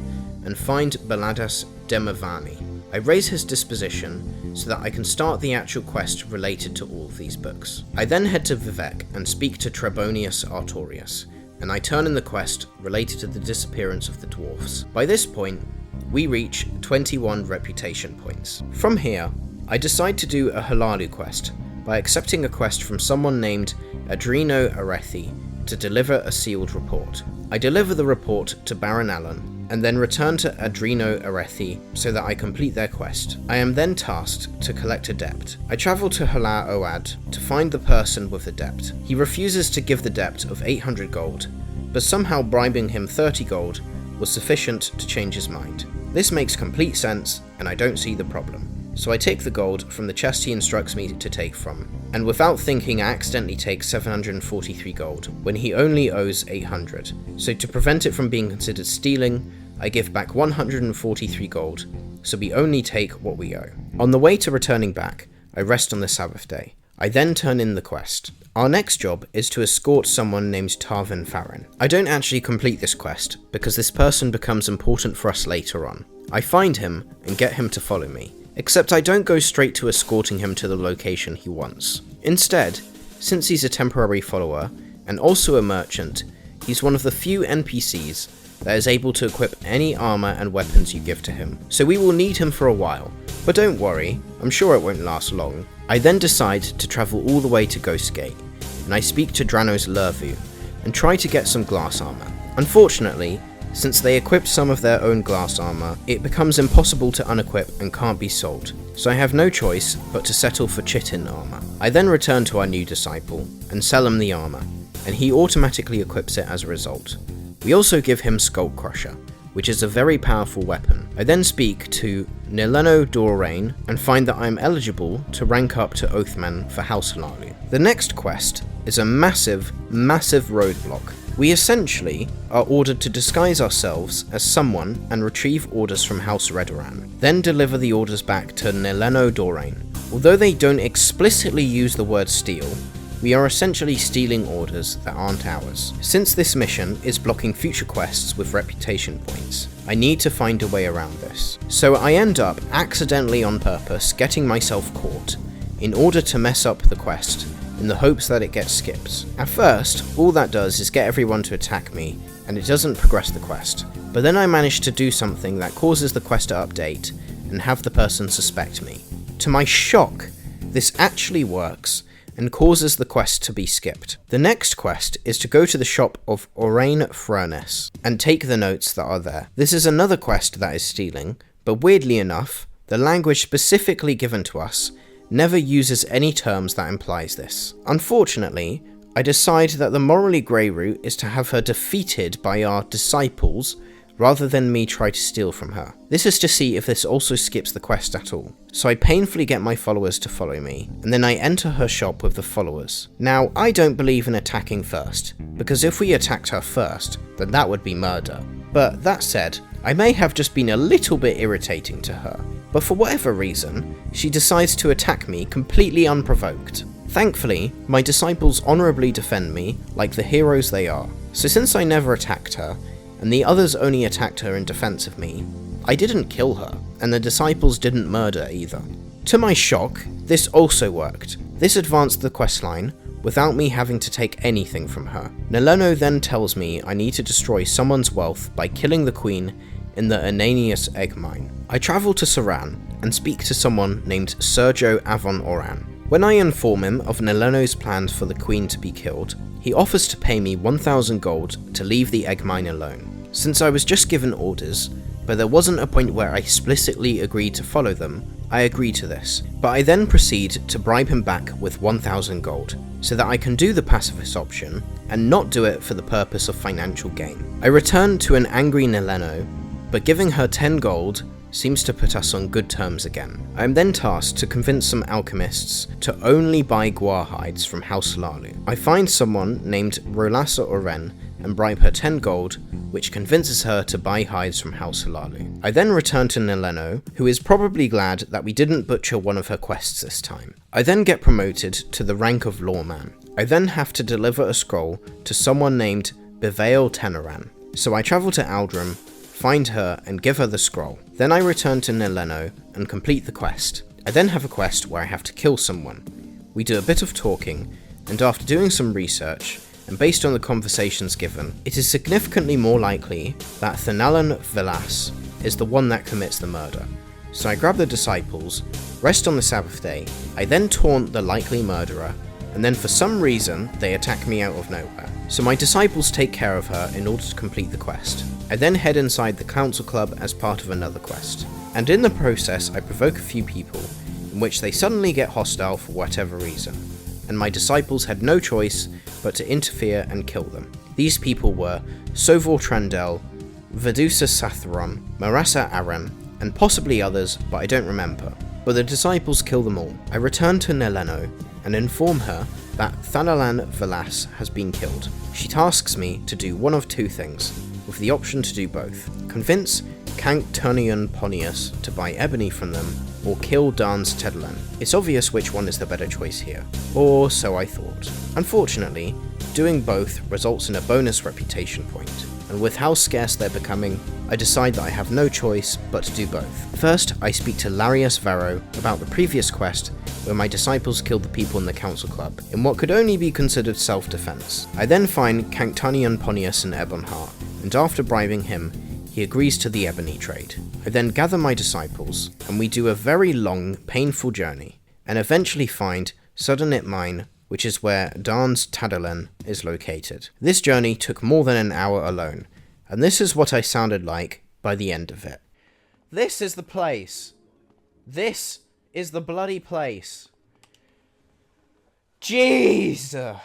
and find Baladas Demavani. I raise his disposition so that I can start the actual quest related to all of these books. I then head to Vivec and speak to Trebonius Artorius, and I turn in the quest related to the disappearance of the dwarfs. By this point, we reach 21 reputation points. From here, I decide to do a Halalu quest by accepting a quest from someone named Adreno Arethi to deliver a sealed report. I deliver the report to Baron Allen, and then return to Adreno Arethi so that I complete their quest. I am then tasked to collect a debt. I travel to Hala Oad to find the person with the debt. He refuses to give the debt of 800 gold, but somehow bribing him 30 gold was sufficient to change his mind. This makes complete sense, and I don't see the problem. So I take the gold from the chest he instructs me to take from, and without thinking I accidentally take 743 gold, when he only owes 800. So to prevent it from being considered stealing, I give back 143 gold, so we only take what we owe. On the way to returning back, I rest on the Sabbath day. I then turn in the quest. Our next job is to escort someone named Tarvyn Farron. I don't actually complete this quest, because this person becomes important for us later on. I find him and get him to follow me, except I don't go straight to escorting him to the location he wants. Instead, since he's a temporary follower, and also a merchant, he's one of the few NPCs that is able to equip any armor and weapons you give to him, so we will need him for a while, but don't worry, I'm sure it won't last long. I then decide to travel all the way to Ghostgate, and I speak to Dranos Lervu, and try to get some glass armor. Unfortunately, since they equipped some of their own glass armor, it becomes impossible to unequip and can't be sold, so I have no choice but to settle for chitin armor. I then return to our new disciple, and sell him the armor, and he automatically equips it as a result. We also give him Skull Crusher, which is a very powerful weapon. I then speak to Nileno Dorain and find that I am eligible to rank up to Oathman for House Halalu. The next quest is a massive roadblock We essentially are ordered to disguise ourselves as someone and retrieve orders from House Redoran, then deliver the orders back to Nileno Dorain. Although they don't explicitly use the word steal, we are essentially stealing orders that aren't ours. Since this mission is blocking future quests with reputation points, I need to find a way around this. So I end up accidentally on purpose getting myself caught in order to mess up the quest in the hopes that it gets skipped. At first, all that does is get everyone to attack me and it doesn't progress the quest. But then I manage to do something that causes the quest to update and have the person suspect me. To my shock, this actually works and causes the quest to be skipped. The next quest is to go to the shop of Orain Furnace and take the notes that are there. This is another quest that is stealing, but weirdly enough, the language specifically given to us never uses any terms that implies this. Unfortunately, I decide that the morally grey route is to have her defeated by our disciples rather than me try to steal from her. This is to see if this also skips the quest at all. So I painfully get my followers to follow me, and then I enter her shop with the followers. Now, I don't believe in attacking first, because if we attacked her first, then that would be murder. But that said, I may have just been a little bit irritating to her, but for whatever reason, she decides to attack me completely unprovoked. Thankfully, my disciples honourably defend me like the heroes they are. So since I never attacked her, and the others only attacked her in defense of me, I didn't kill her, and the disciples didn't murder either. To my shock, this also worked. This advanced the questline without me having to take anything from her. Nileno then tells me I need to destroy someone's wealth by killing the queen in the Ananias egg mine. I travel to Saran and speak to someone named Sergio Avon Oran. When I inform him of Nileno's plans for the queen to be killed, he offers to pay me 1,000 gold to leave the egg mine alone. Since I was just given orders, but there wasn't a point where I explicitly agreed to follow them, I agree to this, but I then proceed to bribe him back with 1,000 gold, so that I can do the pacifist option and not do it for the purpose of financial gain. I return to an angry Nileno, but giving her 10 gold seems to put us on good terms again. I am then tasked to convince some alchemists to only buy guar hides from House Lalu. I find someone named Rolassa Oren and bribe her 10 gold, which convinces her to buy hides from House Lalu. I then return to Nileno, who is probably glad that we didn't butcher one of her quests this time. I then get promoted to the rank of lawman. I then have to deliver a scroll to someone named Bevail Tenoran. So I travel to Aldrum, find her and give her the scroll. Then I return to Nileno and complete the quest. I then have a quest where I have to kill someone. We do a bit of talking, and after doing some research, and based on the conversations given, it is significantly more likely that Thanalan Velas is the one that commits the murder. So I grab the disciples, rest on the Sabbath day, I then taunt the likely murderer, and then for some reason they attack me out of nowhere. So my disciples take care of her in order to complete the quest. I then head inside the council club as part of another quest, and in the process I provoke a few people, in which they suddenly get hostile for whatever reason, and my disciples had no choice but to interfere and kill them. These people were Sovor Trandel, Vedusa Sathron, Marassa Aran, and possibly others, but I don't remember. But the disciples kill them all. I return to Nileno and inform her that Thanalan Velas has been killed. She tasks me to do one of two things, with the option to do both. Convince Canctonian Ponius to buy ebony from them, or kill Darn's Tedelan. It's obvious which one is the better choice here. Or so I thought. Unfortunately, doing both results in a bonus reputation point, and with how scarce they're becoming, I decide that I have no choice but to do both. First, I speak to Larius Varro about the previous quest where my disciples killed the people in the council club, in what could only be considered self-defense. I then find Canctonian Ponius in Ebonheart, and after bribing him, he agrees to the ebony trade. I then gather my disciples, and we do a very long, painful journey, and eventually find Suddenit Mine, which is where Darn's Tedelan is located. This journey took more than an hour alone, and this is what I sounded like by the end of it. This is the place. This is the bloody place. Jeez!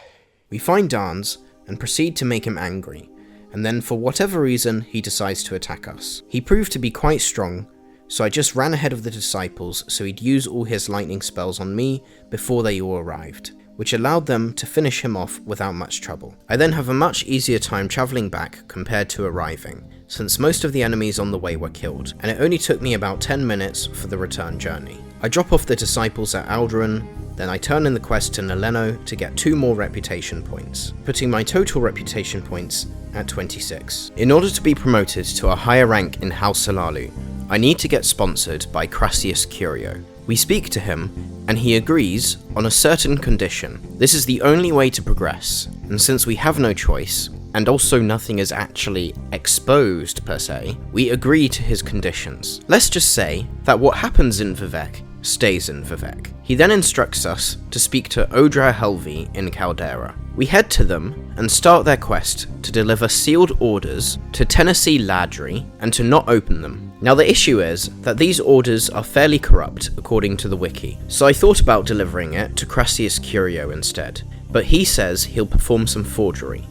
We find Darn's and proceed to make him angry, and then for whatever reason he decides to attack us. He proved to be quite strong, so I just ran ahead of the disciples so he'd use all his lightning spells on me before they all arrived. which allowed them to finish him off without much trouble. I then have a much easier time travelling back compared to arriving, since most of the enemies on the way were killed, and it only took me about 10 minutes for the return journey. I drop off the disciples at Alderaan, then I turn in the quest to Neleno to get 2 more reputation points, putting my total reputation points at 26. In order to be promoted to a higher rank in House Salalu, I need to get sponsored by Crassius Curio. We speak to him, and he agrees on a certain condition. This is the only way to progress, and since we have no choice, and also nothing is actually exposed per se, we agree to his conditions. Let's just say that what happens in Vivec stays in Vivec. He then instructs us to speak to Odra Helvi in Caldera. We head to them and start their quest to deliver sealed orders to Tennessee Ladry and to not open them. Now the issue is that these orders are fairly corrupt according to the wiki, so I thought about delivering it to Crassius Curio instead, but he says he'll perform some forgery,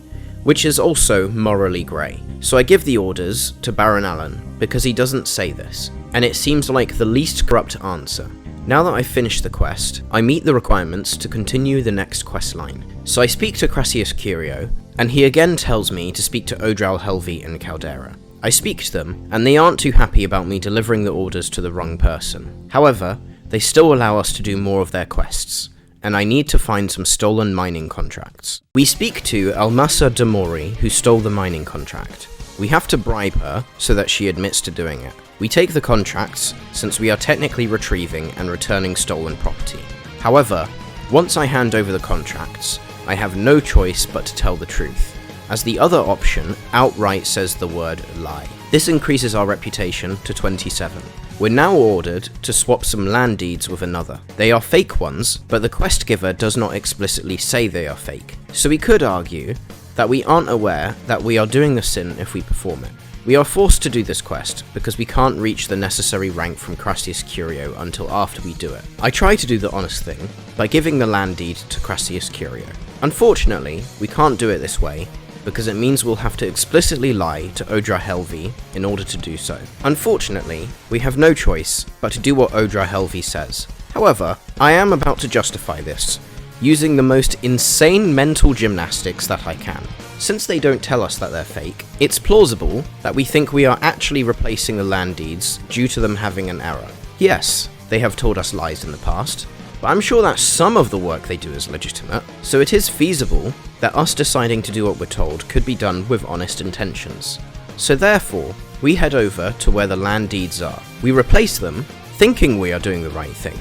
which is also morally grey. So I give the orders to Baron Allen because he doesn't say this, and it seems like the least corrupt answer. Now that I've finished the quest, I meet the requirements to continue the next quest line. So I speak to Crassius Curio, and he again tells me to speak to Odral Helvi in Caldera. I speak to them, and they aren't too happy about me delivering the orders to the wrong person. However, they still allow us to do more of their quests, and I need to find some stolen mining contracts. We speak to Almasa Damori, who stole the mining contract. We have to bribe her so that she admits to doing it. We take the contracts, since we are technically retrieving and returning stolen property. However, once I hand over the contracts, I have no choice but to tell the truth, as the other option outright says the word lie. This increases our reputation to 27. We're now ordered to swap some land deeds with another. They are fake ones, but the quest giver does not explicitly say they are fake, so we could argue that we aren't aware that we are doing the sin if we perform it. We are forced to do this quest because we can't reach the necessary rank from Crassius Curio until after we do it. I try to do the honest thing by giving the land deed to Crassius Curio. Unfortunately, we can't do it this way because it means we'll have to explicitly lie to Odra Helvi in order to do so. Unfortunately, we have no choice but to do what Odra Helvi says. However, I am about to justify this, using the most insane mental gymnastics that I can. Since they don't tell us that they're fake, it's plausible that we think we are actually replacing the land deeds due to them having an error. Yes, they have told us lies in the past, but I'm sure that some of the work they do is legitimate, so it is feasible that us deciding to do what we're told could be done with honest intentions. So therefore, we head over to where the land deeds are. We replace them, thinking we are doing the right thing.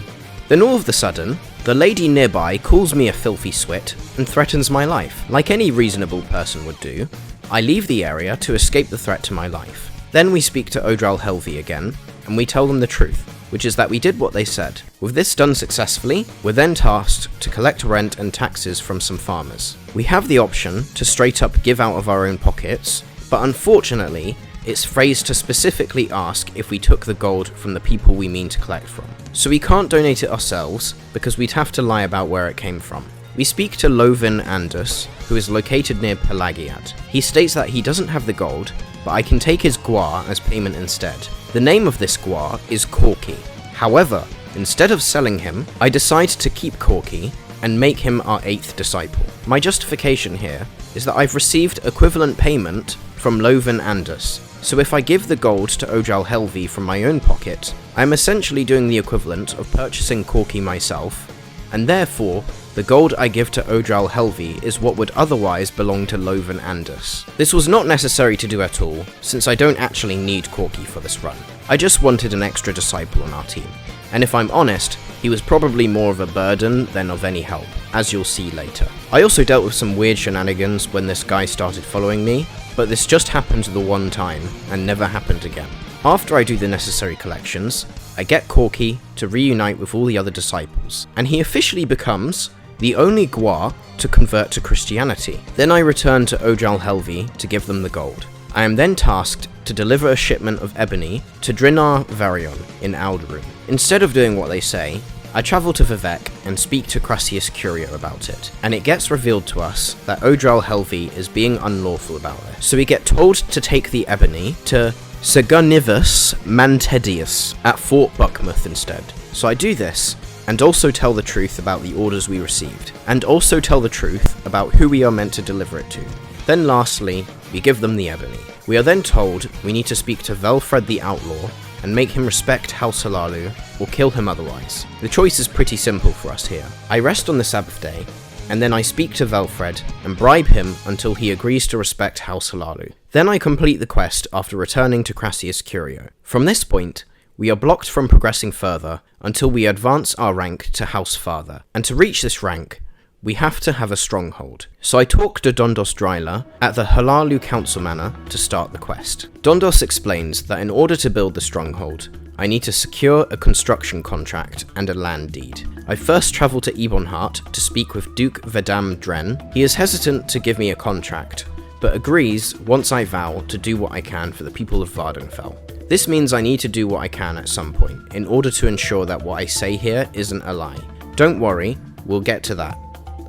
Then all of a sudden, the lady nearby calls me a filthy swit and threatens my life. Like any reasonable person would do, I leave the area to escape the threat to my life. Then we speak to Odral Helvi again, and we tell them the truth, which is that we did what they said. With this done successfully, we're then tasked to collect rent and taxes from some farmers. We have the option to straight up give out of our own pockets, but unfortunately, it's phrased to specifically ask if we took the gold from the people we mean to collect from. So we can't donate it ourselves, because we'd have to lie about where it came from. We speak to Lovin Andus, who is located near Pelagiad. He states that he doesn't have the gold, but I can take his guar as payment instead. The name of this guar is Corky. However, instead of selling him, I decide to keep Corky and make him our 8th disciple. My justification here is that I've received equivalent payment from Lovin Andus, so if I give the gold to Odral Helvi from my own pocket, I'm essentially doing the equivalent of purchasing Corky myself, and therefore, the gold I give to Odral Helvi is what would otherwise belong to Lovin Andus. This was not necessary to do at all, since I don't actually need Corky for this run. I just wanted an extra disciple on our team, and if I'm honest, he was probably more of a burden than of any help, as you'll see later. I also dealt with some weird shenanigans when this guy started following me, but this just happened the one time, and never happened again. After I do the necessary collections, I get Corky to reunite with all the other disciples, and he officially becomes the only guar to convert to Christianity. Then I return to Odral Helvi to give them the gold. I am then tasked to deliver a shipment of ebony to Drinar Varion in Alderaan. Instead of doing what they say, I travel to Vivec and speak to Crassius Curio about it, and it gets revealed to us that Odral Helvi is being unlawful about this. So we get told to take the ebony to Segunivus Mantedius at Fort Buckmouth instead. So I do this, and also tell the truth about the orders we received, and also tell the truth about who we are meant to deliver it to. Then lastly, we give them the ebony. We are then told we need to speak to Velfred the Outlaw and make him respect House Halalu or kill him otherwise. The choice is pretty simple for us here. I rest on the Sabbath day, and then I speak to Velfred and bribe him until he agrees to respect House Halalu. Then I complete the quest after returning to Crassius Curio. From this point, we are blocked from progressing further until we advance our rank to House Father, and to reach this rank, we have to have a stronghold. So I talk to Dondos Dryler at the Halalu Council Manor to start the quest. Dondos explains that in order to build the stronghold, I need to secure a construction contract and a land deed. I first travel to Ebonheart to speak with Duke Vedam Dren. He is hesitant to give me a contract, but agrees once I vow to do what I can for the people of Vardenfell. This means I need to do what I can at some point in order to ensure that what I say here isn't a lie. Don't worry, we'll get to that.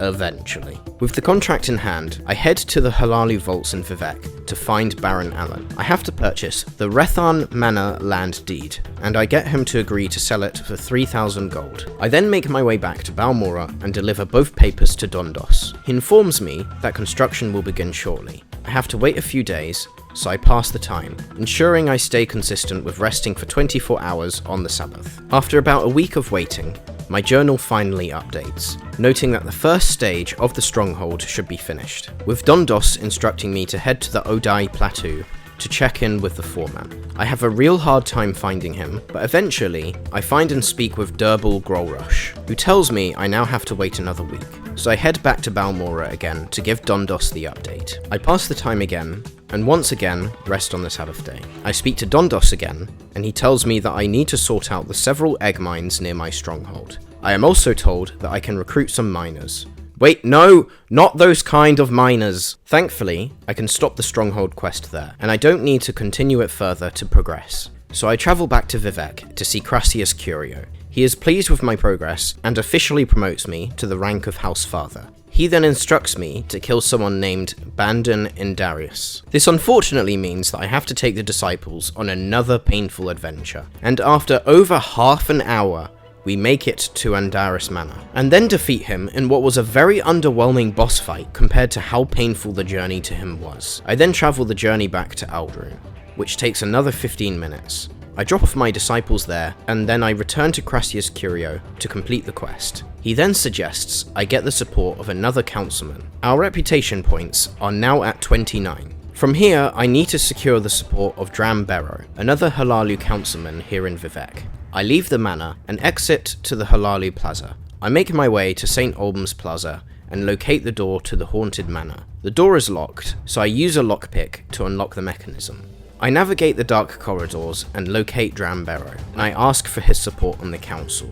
Eventually. With the contract in hand, I head to the Halalu Vaults in Vivec to find Baron Allen. I have to purchase the Rethan Manor land deed, and I get him to agree to sell it for 3,000 gold. I then make my way back to Balmora and deliver both papers to Dondos. He informs me that construction will begin shortly. I have to wait a few days, so I pass the time, ensuring I stay consistent with resting for 24 hours on the Sabbath. After about a week of waiting, my journal finally updates, noting that the first stage of the stronghold should be finished, with Dondos instructing me to head to the Odai Plateau to check in with the foreman. I have a real hard time finding him, but eventually I find and speak with Durbal Grolrush, who tells me I now have to wait another week. So I head back to Balmora again to give Dondos the update. I pass the time again, and once again rest on the Sabbath day. I speak to Dondos again, and he tells me that I need to sort out the several egg mines near my stronghold. I am also told that I can recruit some miners. Wait, no, not those kind of miners. Thankfully, I can stop the stronghold quest there, and I don't need to continue it further to progress. So I travel back to Vivec to see Crassius Curio. He is pleased with my progress and officially promotes me to the rank of House Father. He then instructs me to kill someone named Bandon Indarius. This unfortunately means that I have to take the disciples on another painful adventure, and after over half an hour, we make it to Andaris Manor, and then defeat him in what was a very underwhelming boss fight compared to how painful the journey to him was. I then travel the journey back to Aldrune, which takes another 15 minutes. I drop off my disciples there, and then I return to Crassius Curio to complete the quest. He then suggests I get the support of another councilman. Our reputation points are now at 29. From here, I need to secure the support of Dram Barrow, another Halalu councilman here in Vivec. I leave the manor and exit to the Halalu Plaza. I make my way to St. Albans Plaza and locate the door to the Haunted Manor. The door is locked, so I use a lockpick to unlock the mechanism. I navigate the dark corridors and locate Dram Barrow, and I ask for his support on the council,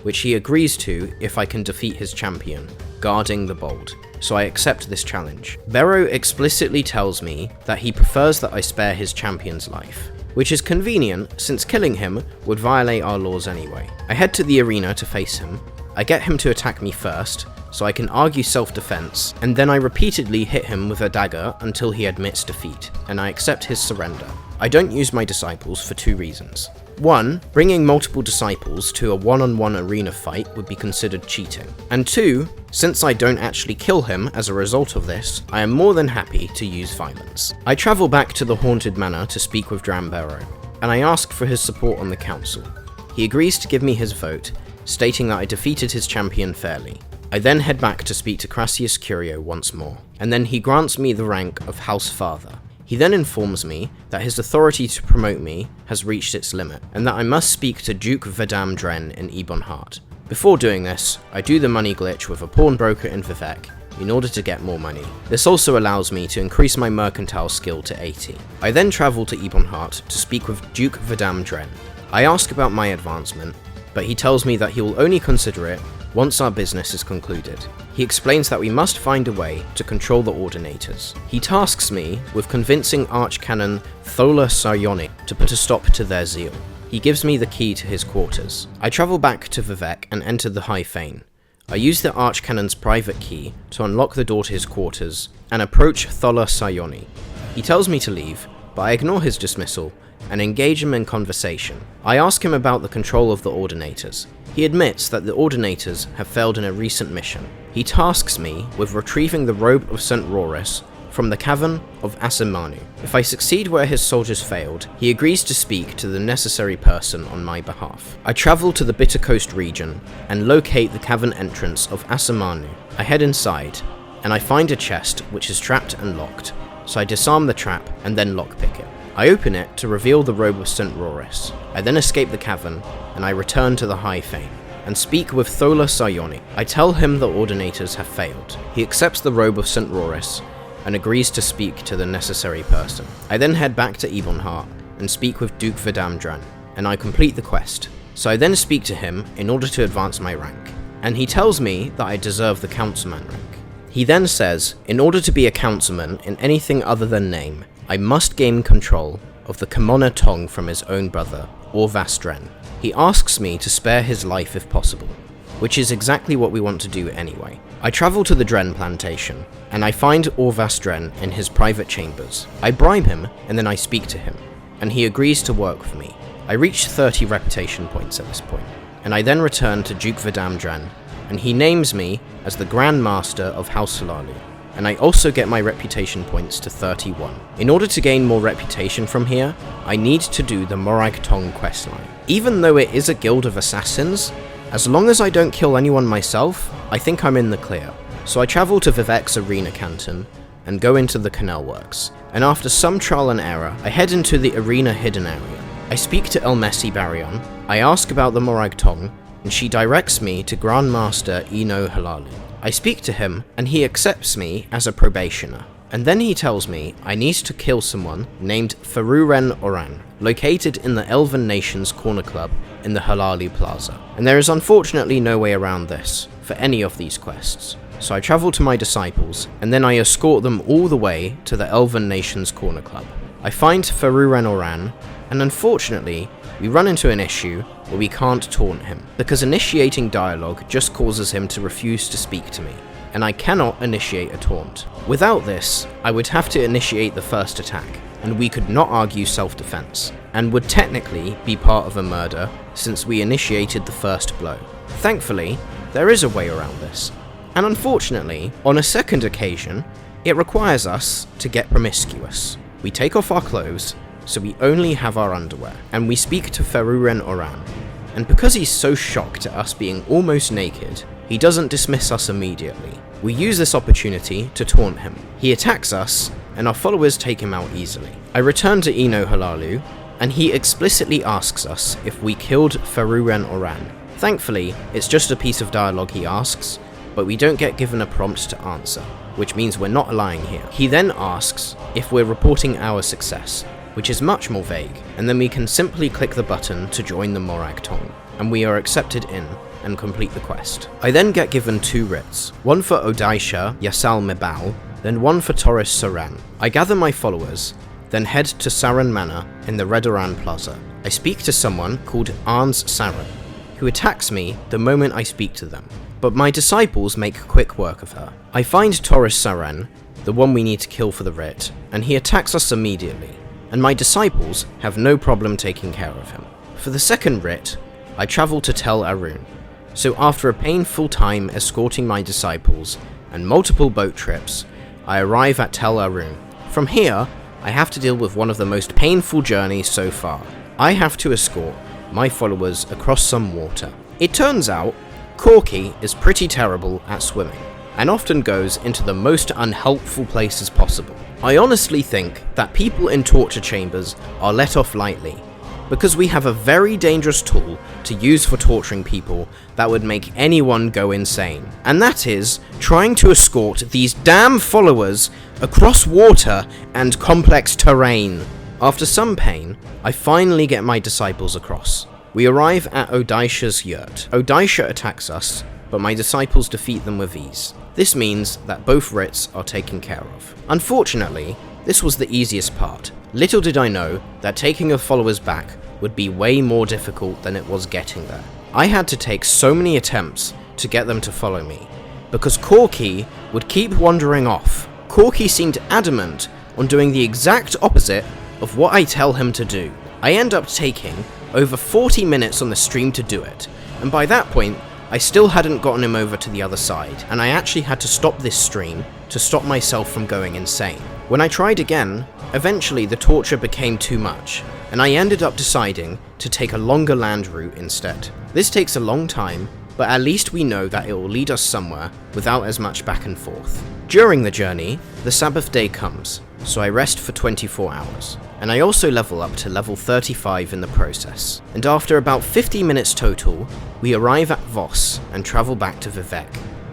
which he agrees to if I can defeat his champion, guarding the Bold. So I accept this challenge. Barrow explicitly tells me that he prefers that I spare his champion's life, which is convenient since killing him would violate our laws anyway. I head to the arena to face him. I get him to attack me first, so I can argue self-defense, and then I repeatedly hit him with a dagger until he admits defeat, and I accept his surrender. I don't use my disciples for two reasons. One, bringing multiple disciples to a one-on-one arena fight would be considered cheating. And two, since I don't actually kill him as a result of this, I am more than happy to use violence. I travel back to the Haunted Manor to speak with Dram Barrow, and I ask for his support on the council. He agrees to give me his vote, stating that I defeated his champion fairly. I then head back to speak to Crassius Curio once more, and then he grants me the rank of House Father. He then informs me that his authority to promote me has reached its limit, and that I must speak to Duke Vedam Dren in Ebonheart. Before doing this, I do the money glitch with a pawnbroker in Vivec in order to get more money. This also allows me to increase my mercantile skill to 80. I then travel to Ebonheart to speak with Duke Vedam Dren. I ask about my advancement, but he tells me that he will only consider it once our business is concluded. He explains that we must find a way to control the Ordinators. He tasks me with convincing Archcanon Thola Saryoni to put a stop to their zeal. He gives me the key to his quarters. I travel back to Vivec and enter the High Fane. I use the Archcanon's private key to unlock the door to his quarters and approach Thola Saryoni. He tells me to leave, but I ignore his dismissal and engage him in conversation. I ask him about the control of the Ordinators. He admits that the Ordinators have failed in a recent mission. He tasks me with retrieving the robe of St. Roris from the cavern of Asimanu. If I succeed where his soldiers failed, he agrees to speak to the necessary person on my behalf. I travel to the Bitter Coast region and locate the cavern entrance of Asimanu. I head inside, and I find a chest which is trapped and locked, so I disarm the trap and then lockpick it. I open it to reveal the robe of St. Roris. I then escape the cavern, and I return to the High Fane, and speak with Thola Sayoni. I tell him the Ordinators have failed. He accepts the robe of St. Roris, and agrees to speak to the necessary person. I then head back to Ebonheart, and speak with Duke Vidamdran, and I complete the quest. So I then speak to him in order to advance my rank, and he tells me that I deserve the Councilman rank. He then says, in order to be a councilman in anything other than name, I must gain control of the Kamona Tong from his own brother, Orvastren. He asks me to spare his life if possible, which is exactly what we want to do anyway. I travel to the Dren plantation, and I find Orvastren in his private chambers. I bribe him, and then I speak to him, and he agrees to work with me. I reach 30 reputation points at this point, and I then return to Duke Vidamdran, and he names me as the Grand Master of House Halalu, and I also get my reputation points to 31. In order to gain more reputation from here, I need to do the Morag Tong questline. Even though it is a guild of assassins, as long as I don't kill anyone myself, I think I'm in the clear. So I travel to Vivec's Arena Canton and go into the Canal Works, and after some trial and error, I head into the Arena Hidden Area. I speak to Elmessi Baryon, I ask about the Morag Tong, and she directs me to Grand Master Eno Halalu. I speak to him, and he accepts me as a probationer. And then he tells me I need to kill someone named Faruren Oran, located in the Elven Nations Corner Club in the Halali Plaza. And there is unfortunately no way around this for any of these quests. So I travel to my disciples, and then I escort them all the way to the Elven Nations Corner Club. I find Faruren Oran, and unfortunately, we run into an issue where we can't taunt him, because initiating dialogue just causes him to refuse to speak to me, and I cannot initiate a taunt. Without this, I would have to initiate the first attack, and we could not argue self-defense, and would technically be part of a murder since we initiated the first blow. Thankfully, there is a way around this, and unfortunately, on a second occasion, it requires us to get promiscuous. We take off our clothes, so we only have our underwear, and we speak to Faruren Oran, and because he's so shocked at us being almost naked, he doesn't dismiss us immediately. We use this opportunity to taunt him. He attacks us, and our followers take him out easily. I return to Eno Halalu, and he explicitly asks us if we killed Faruren Oran. Thankfully, it's just a piece of dialogue he asks, but we don't get given a prompt to answer, which means we're not lying here. He then asks if we're reporting our success, which is much more vague, and then we can simply click the button to join the Morag Tong, and we are accepted in and complete the quest. I then get given 2 writs, one for Odaisha Yasal Mebal, then one for Torres Saran. I gather my followers, then head to Saran Manor in the Redoran Plaza. I speak to someone called Arns Saran, who attacks me the moment I speak to them, but my disciples make quick work of her. I find Torres Saran, the one we need to kill for the writ, and he attacks us immediately, and my disciples have no problem taking care of him. For the second writ, I travel to Tel Arun, so after a painful time escorting my disciples and multiple boat trips, I arrive at Tel Arun. From here, I have to deal with one of the most painful journeys so far. I have to escort my followers across some water. It turns out, Corky is pretty terrible at swimming, and often goes into the most unhelpful places possible. I honestly think that people in torture chambers are let off lightly, because we have a very dangerous tool to use for torturing people that would make anyone go insane, and that is trying to escort these damn followers across water and complex terrain. After some pain, I finally get my disciples across. We arrive at Odaisha's yurt. Odaisha attacks us, but my disciples defeat them with ease. This means that both writs are taken care of. Unfortunately, this was the easiest part. Little did I know that taking the followers back would be way more difficult than it was getting there. I had to take so many attempts to get them to follow me, because Corky would keep wandering off. Corky seemed adamant on doing the exact opposite of what I tell him to do. I end up taking over 40 minutes on the stream to do it, and by that point, I still hadn't gotten him over to the other side, and I actually had to stop this stream to stop myself from going insane. When I tried again, eventually the torture became too much, and I ended up deciding to take a longer land route instead. This takes a long time, but at least we know that it will lead us somewhere without as much back and forth. During the journey, the Sabbath day comes, so I rest for 24 hours. And I also level up to level 35 in the process. And after about 50 minutes total, we arrive at Voss and travel back to Vivec.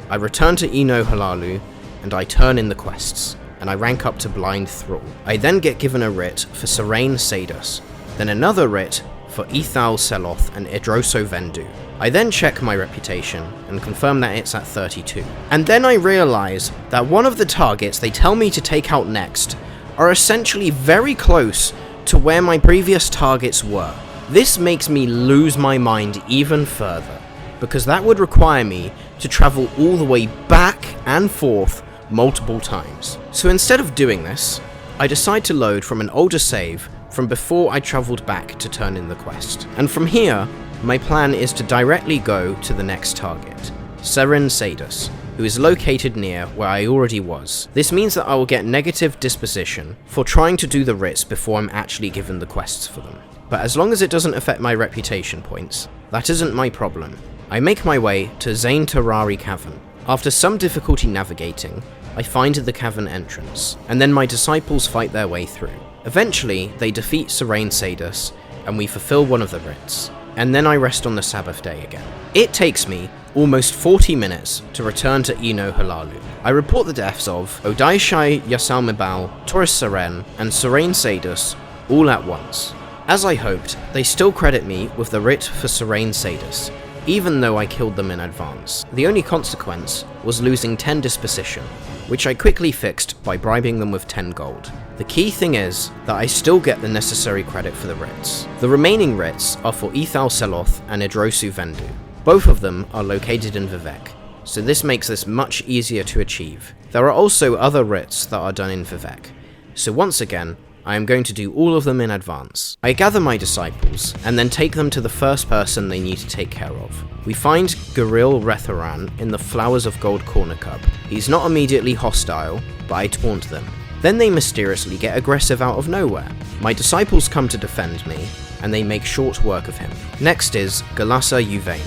I return to Eno Halalu, and I turn in the quests, and I rank up to Blind Thrall. I then get given a writ for Serene Sadus, then another writ for Ethal Seloth and Idroso Vendu. I then check my reputation and confirm that it's at 32. And then I realize that one of the targets they tell me to take out next are essentially very close to where my previous targets were. This makes me lose my mind even further, because that would require me to travel all the way back and forth multiple times. So instead of doing this, I decide to load from an older save from before I travelled back to turn in the quest. And from here, my plan is to directly go to the next target, Serene Sadus, who is located near where I already was. This means that I will get negative disposition for trying to do the writs before I'm actually given the quests for them. But as long as it doesn't affect my reputation points, that isn't my problem. I make my way to Zain Terrari Cavern. After some difficulty navigating, I find the cavern entrance, and then my disciples fight their way through. Eventually, they defeat Serene Sadus, and we fulfill one of the writs, and then I rest on the Sabbath day again. It takes me almost 40 minutes to return to Eno Halalu. I report the deaths of Odaishai Yasalmibal, Taurus Seren, and Serene Sadus all at once. As I hoped, they still credit me with the writ for Serene Sadus, even though I killed them in advance. The only consequence was losing 10 disposition, which I quickly fixed by bribing them with 10 gold. The key thing is that I still get the necessary credit for the writs. The remaining writs are for Ethal Seloth and Idrosu Vendu. Both of them are located in Vivec, so this makes this much easier to achieve. There are also other writs that are done in Vivec, so once again, I am going to do all of them in advance. I gather my disciples, and then take them to the first person they need to take care of. We find Garil Retharan in the Flowers of Gold Corner Cub. He's not immediately hostile, but I taunt them. Then they mysteriously get aggressive out of nowhere. My disciples come to defend me, and they make short work of him. Next is Galassa Uvain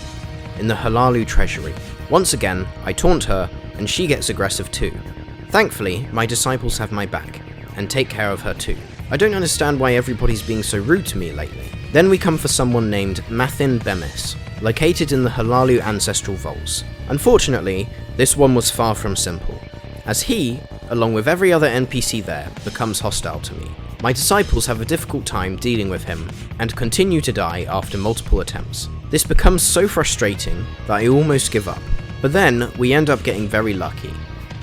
in the Halalu Treasury. Once again, I taunt her, and she gets aggressive too. Thankfully, my disciples have my back, and take care of her too. I don't understand why everybody's being so rude to me lately. Then we come for someone named Mathin Bemis, located in the Halalu Ancestral Vaults. Unfortunately, this one was far from simple, as he, along with every other NPC there, becomes hostile to me. My disciples have a difficult time dealing with him, and continue to die after multiple attempts. This becomes so frustrating that I almost give up. But then, we end up getting very lucky.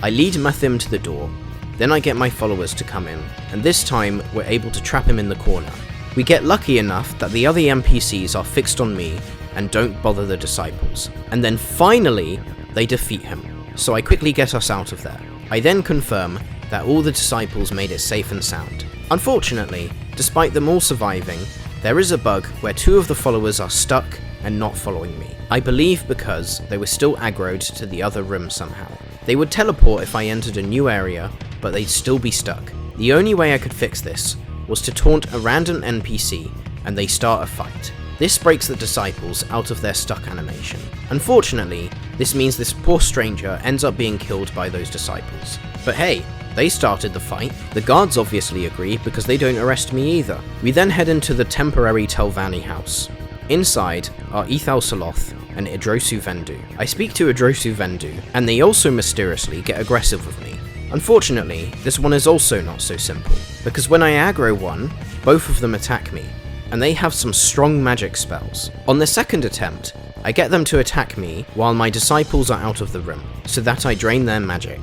I lead Mathim to the door, then I get my followers to come in, and this time we're able to trap him in the corner. We get lucky enough that the other NPCs are fixed on me and don't bother the disciples. And then finally, they defeat him, so I quickly get us out of there. I then confirm that all the disciples made it safe and sound. Unfortunately, despite them all surviving, there is a bug where 2 of the followers are stuck and not following me. I believe because they were still aggroed to the other room somehow. They would teleport if I entered a new area, but they'd still be stuck. The only way I could fix this was to taunt a random NPC and they start a fight. This breaks the disciples out of their stuck animation. Unfortunately, this means this poor stranger ends up being killed by those disciples. But hey, they started the fight. The guards obviously agree because they don't arrest me either. We then head into the temporary Telvanni house. Inside are Ethal Seloth and Idrosu Vendu. I speak to Idrosu Vendu, and they also mysteriously get aggressive with me. Unfortunately, this one is also not so simple, because when I aggro one, both of them attack me, and they have some strong magic spells. On the second attempt, I get them to attack me while my disciples are out of the room, so that I drain their magic.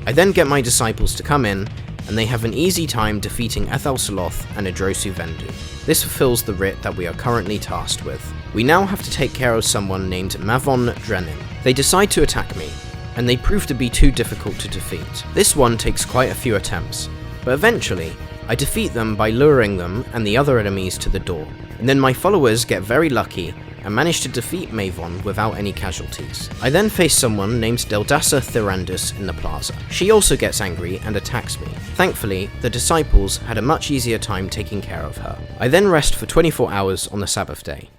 I then get my disciples to come in, and they have an easy time defeating Ethal Seloth and Idrosu Vendu. This fulfills the writ that we are currently tasked with. We now have to take care of someone named Mavon Drenin. They decide to attack me, and they prove to be too difficult to defeat. This one takes quite a few attempts, but eventually, I defeat them by luring them and the other enemies to the door, and then my followers get very lucky and manage to defeat Mavon without any casualties. I then face someone named Deldassa Thyrandus in the plaza. She also gets angry and attacks me. Thankfully, the disciples had a much easier time taking care of her. I then rest for 24 hours on the Sabbath day.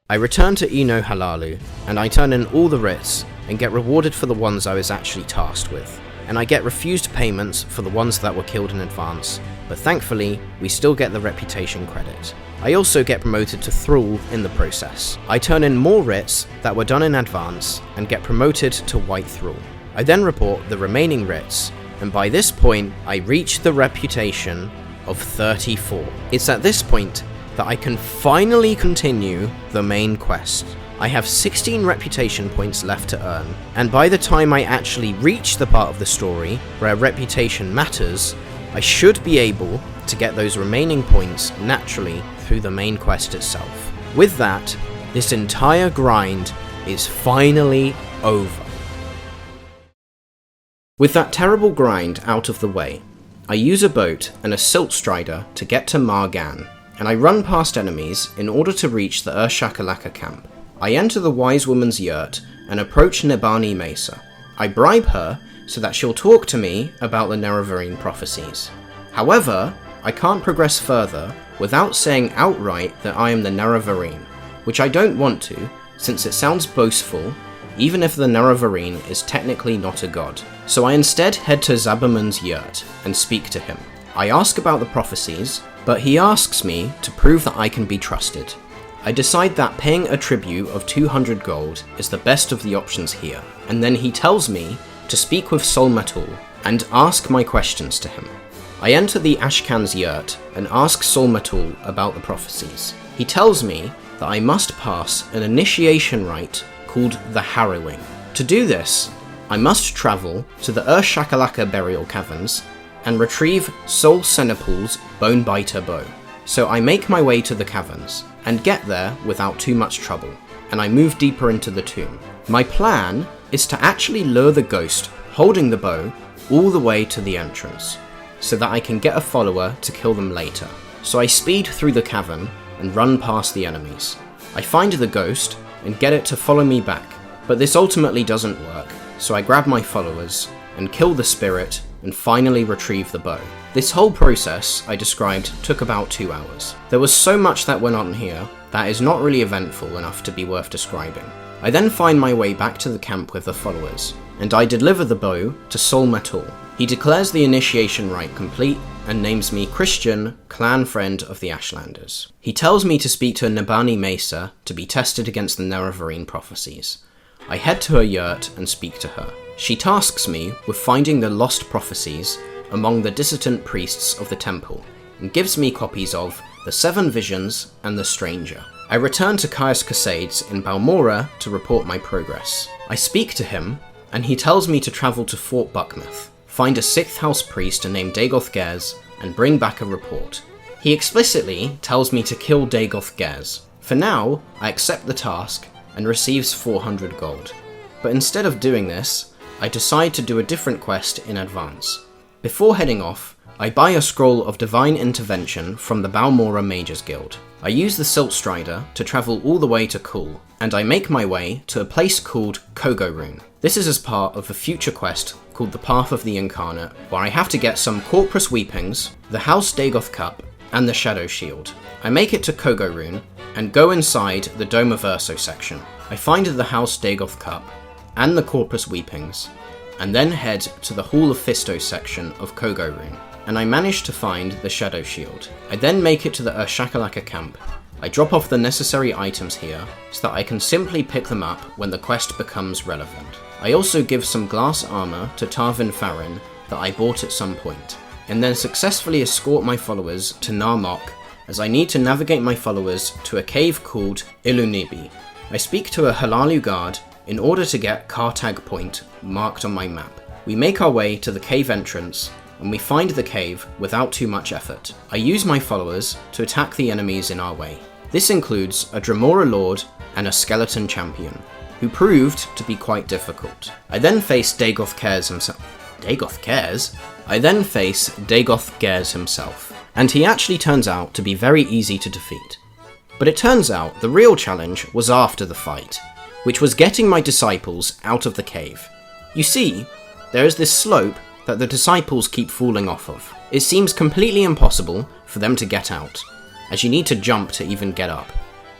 I return to Eno Halalu, and I turn in all the writs and get rewarded for the ones I was actually tasked with. And I get refused payments for the ones that were killed in advance, but thankfully, we still get the reputation credit. I also get promoted to Thrall in the process. I turn in more writs that were done in advance and get promoted to White Thrall. I then report the remaining writs, and by this point, I reach the reputation of 34. It's at this point that I can finally continue the main quest. I have 16 reputation points left to earn, and by the time I actually reach the part of the story where reputation matters, I should be able to get those remaining points naturally through the main quest itself. With that, this entire grind is finally over. With that terrible grind out of the way, I use a boat and a silt strider to get to Margan, and I run past enemies in order to reach the Urshakalaka camp. I enter the wise woman's yurt and approach Nebani Mesa. I bribe her so that she'll talk to me about the Nerevarine prophecies. However, I can't progress further without saying outright that I am the Nerevarine, which I don't want to, since it sounds boastful, even if the Nerevarine is technically not a god. So I instead head to Zaberman's yurt and speak to him. I ask about the prophecies, but he asks me to prove that I can be trusted. I decide that paying a tribute of 200 gold is the best of the options here, and then he tells me to speak with Solmatul and ask my questions to him. I enter the Ashkan's yurt and ask Solmatul about the prophecies. He tells me that I must pass an initiation rite called the Harrowing. To do this, I must travel to the Urshakalaka burial caverns and retrieve Sol Senepal's Bonebiter bow. So I make my way to the caverns, and get there without too much trouble, and I move deeper into the tomb. My plan is to actually lure the ghost holding the bow all the way to the entrance, so that I can get a follower to kill them later. So I speed through the cavern and run past the enemies. I find the ghost and get it to follow me back, but this ultimately doesn't work, so I grab my followers and kill the spirit and finally retrieve the bow. This whole process I described took about 2 hours. There was so much that went on here that is not really eventful enough to be worth describing. I then find my way back to the camp with the followers, and I deliver the bow to Solmatul. He declares the initiation rite complete and names me Christian, clan friend of the Ashlanders. He tells me to speak to Nebani Mesa to be tested against the Nerevarine prophecies. I head to her yurt and speak to her. She tasks me with finding the lost prophecies among the dissident priests of the temple, and gives me copies of the 7 Visions and the Stranger. I return to Caius Casades in Balmora to report my progress. I speak to him, and he tells me to travel to Fort Buckmouth, find a 6th house priest named Dagoth Gers, and bring back a report. He explicitly tells me to kill Dagoth Gers. For now, I accept the task and receives 400 gold. But instead of doing this, I decide to do a different quest in advance. Before heading off, I buy a scroll of Divine Intervention from the Balmora Mages Guild. I use the Silt Strider to travel all the way to Kull, and I make my way to a place called Kogorune. This is as part of a future quest called the Path of the Incarnate, where I have to get some Corprus Weepings, the House Dagoth Cup, and the Shadow Shield. I make it to Kogorune, and go inside the Dome of Urso section. I find the House Dagoth Cup, and the Corpus Weepings, and then head to the Hall of Fisto section of Kogorune, and I manage to find the Shadow Shield. I then make it to the Urshakalaka camp. I drop off the necessary items here, so that I can simply pick them up when the quest becomes relevant. I also give some glass armor to Tarvyn Farron that I bought at some point, and then successfully escort my followers to Narmok, as I need to navigate my followers to a cave called Ilunibi. I speak to a Halalu guard in order to get Kartag Point marked on my map. We make our way to the cave entrance, and we find the cave without too much effort. I use my followers to attack the enemies in our way. This includes a Dremora Lord and a Skeleton Champion, who proved to be quite difficult. I then face Dagoth Gers himself. Dagoth Gers? I then face Dagoth Gers himself. and he actually turns out to be very easy to defeat. But it turns out the real challenge was after the fight, which was getting my disciples out of the cave. You see, there is this slope that the disciples keep falling off of. It seems completely impossible for them to get out, as you need to jump to even get up,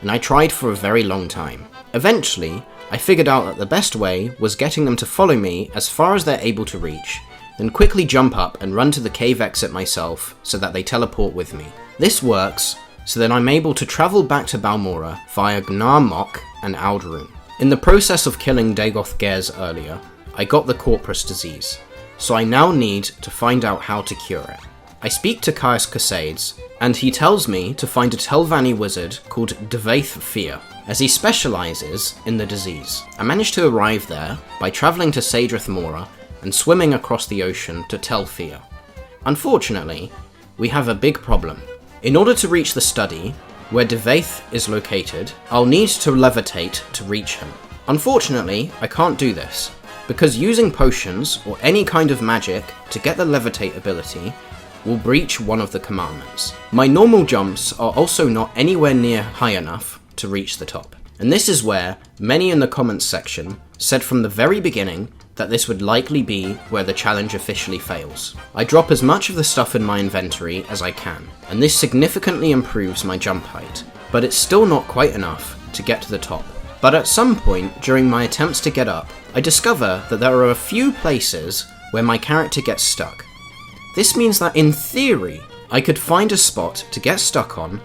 and I tried for a very long time. Eventually, I figured out that the best way was getting them to follow me as far as they're able to reach, then quickly jump up and run to the cave exit myself so that they teleport with me. This works so that I'm able to travel back to Balmora via Gnarmok and Alderun. In the process of killing Dagoth Gers earlier, I got the Corprus disease, so I now need to find out how to cure it. I speak to Caius Casades, and he tells me to find a Telvanni wizard called Dvaith Fear, as he specialises in the disease. I managed to arrive there by travelling to Sadrith Mora and swimming across the ocean to Telfear. Unfortunately, we have a big problem. In order to reach the study, where Dvaith is located, I'll need to levitate to reach him. Unfortunately, I can't do this, because using potions or any kind of magic to get the levitate ability will breach one of the commandments. My normal jumps are also not anywhere near high enough to reach the top. And this is where many in the comments section said from the very beginning that this would likely be where the challenge officially fails. I drop as much of the stuff in my inventory as I can, and this significantly improves my jump height, but it's still not quite enough to get to the top. But at some point during my attempts to get up, I discover that there are a few places where my character gets stuck. This means that in theory, I could find a spot to get stuck on,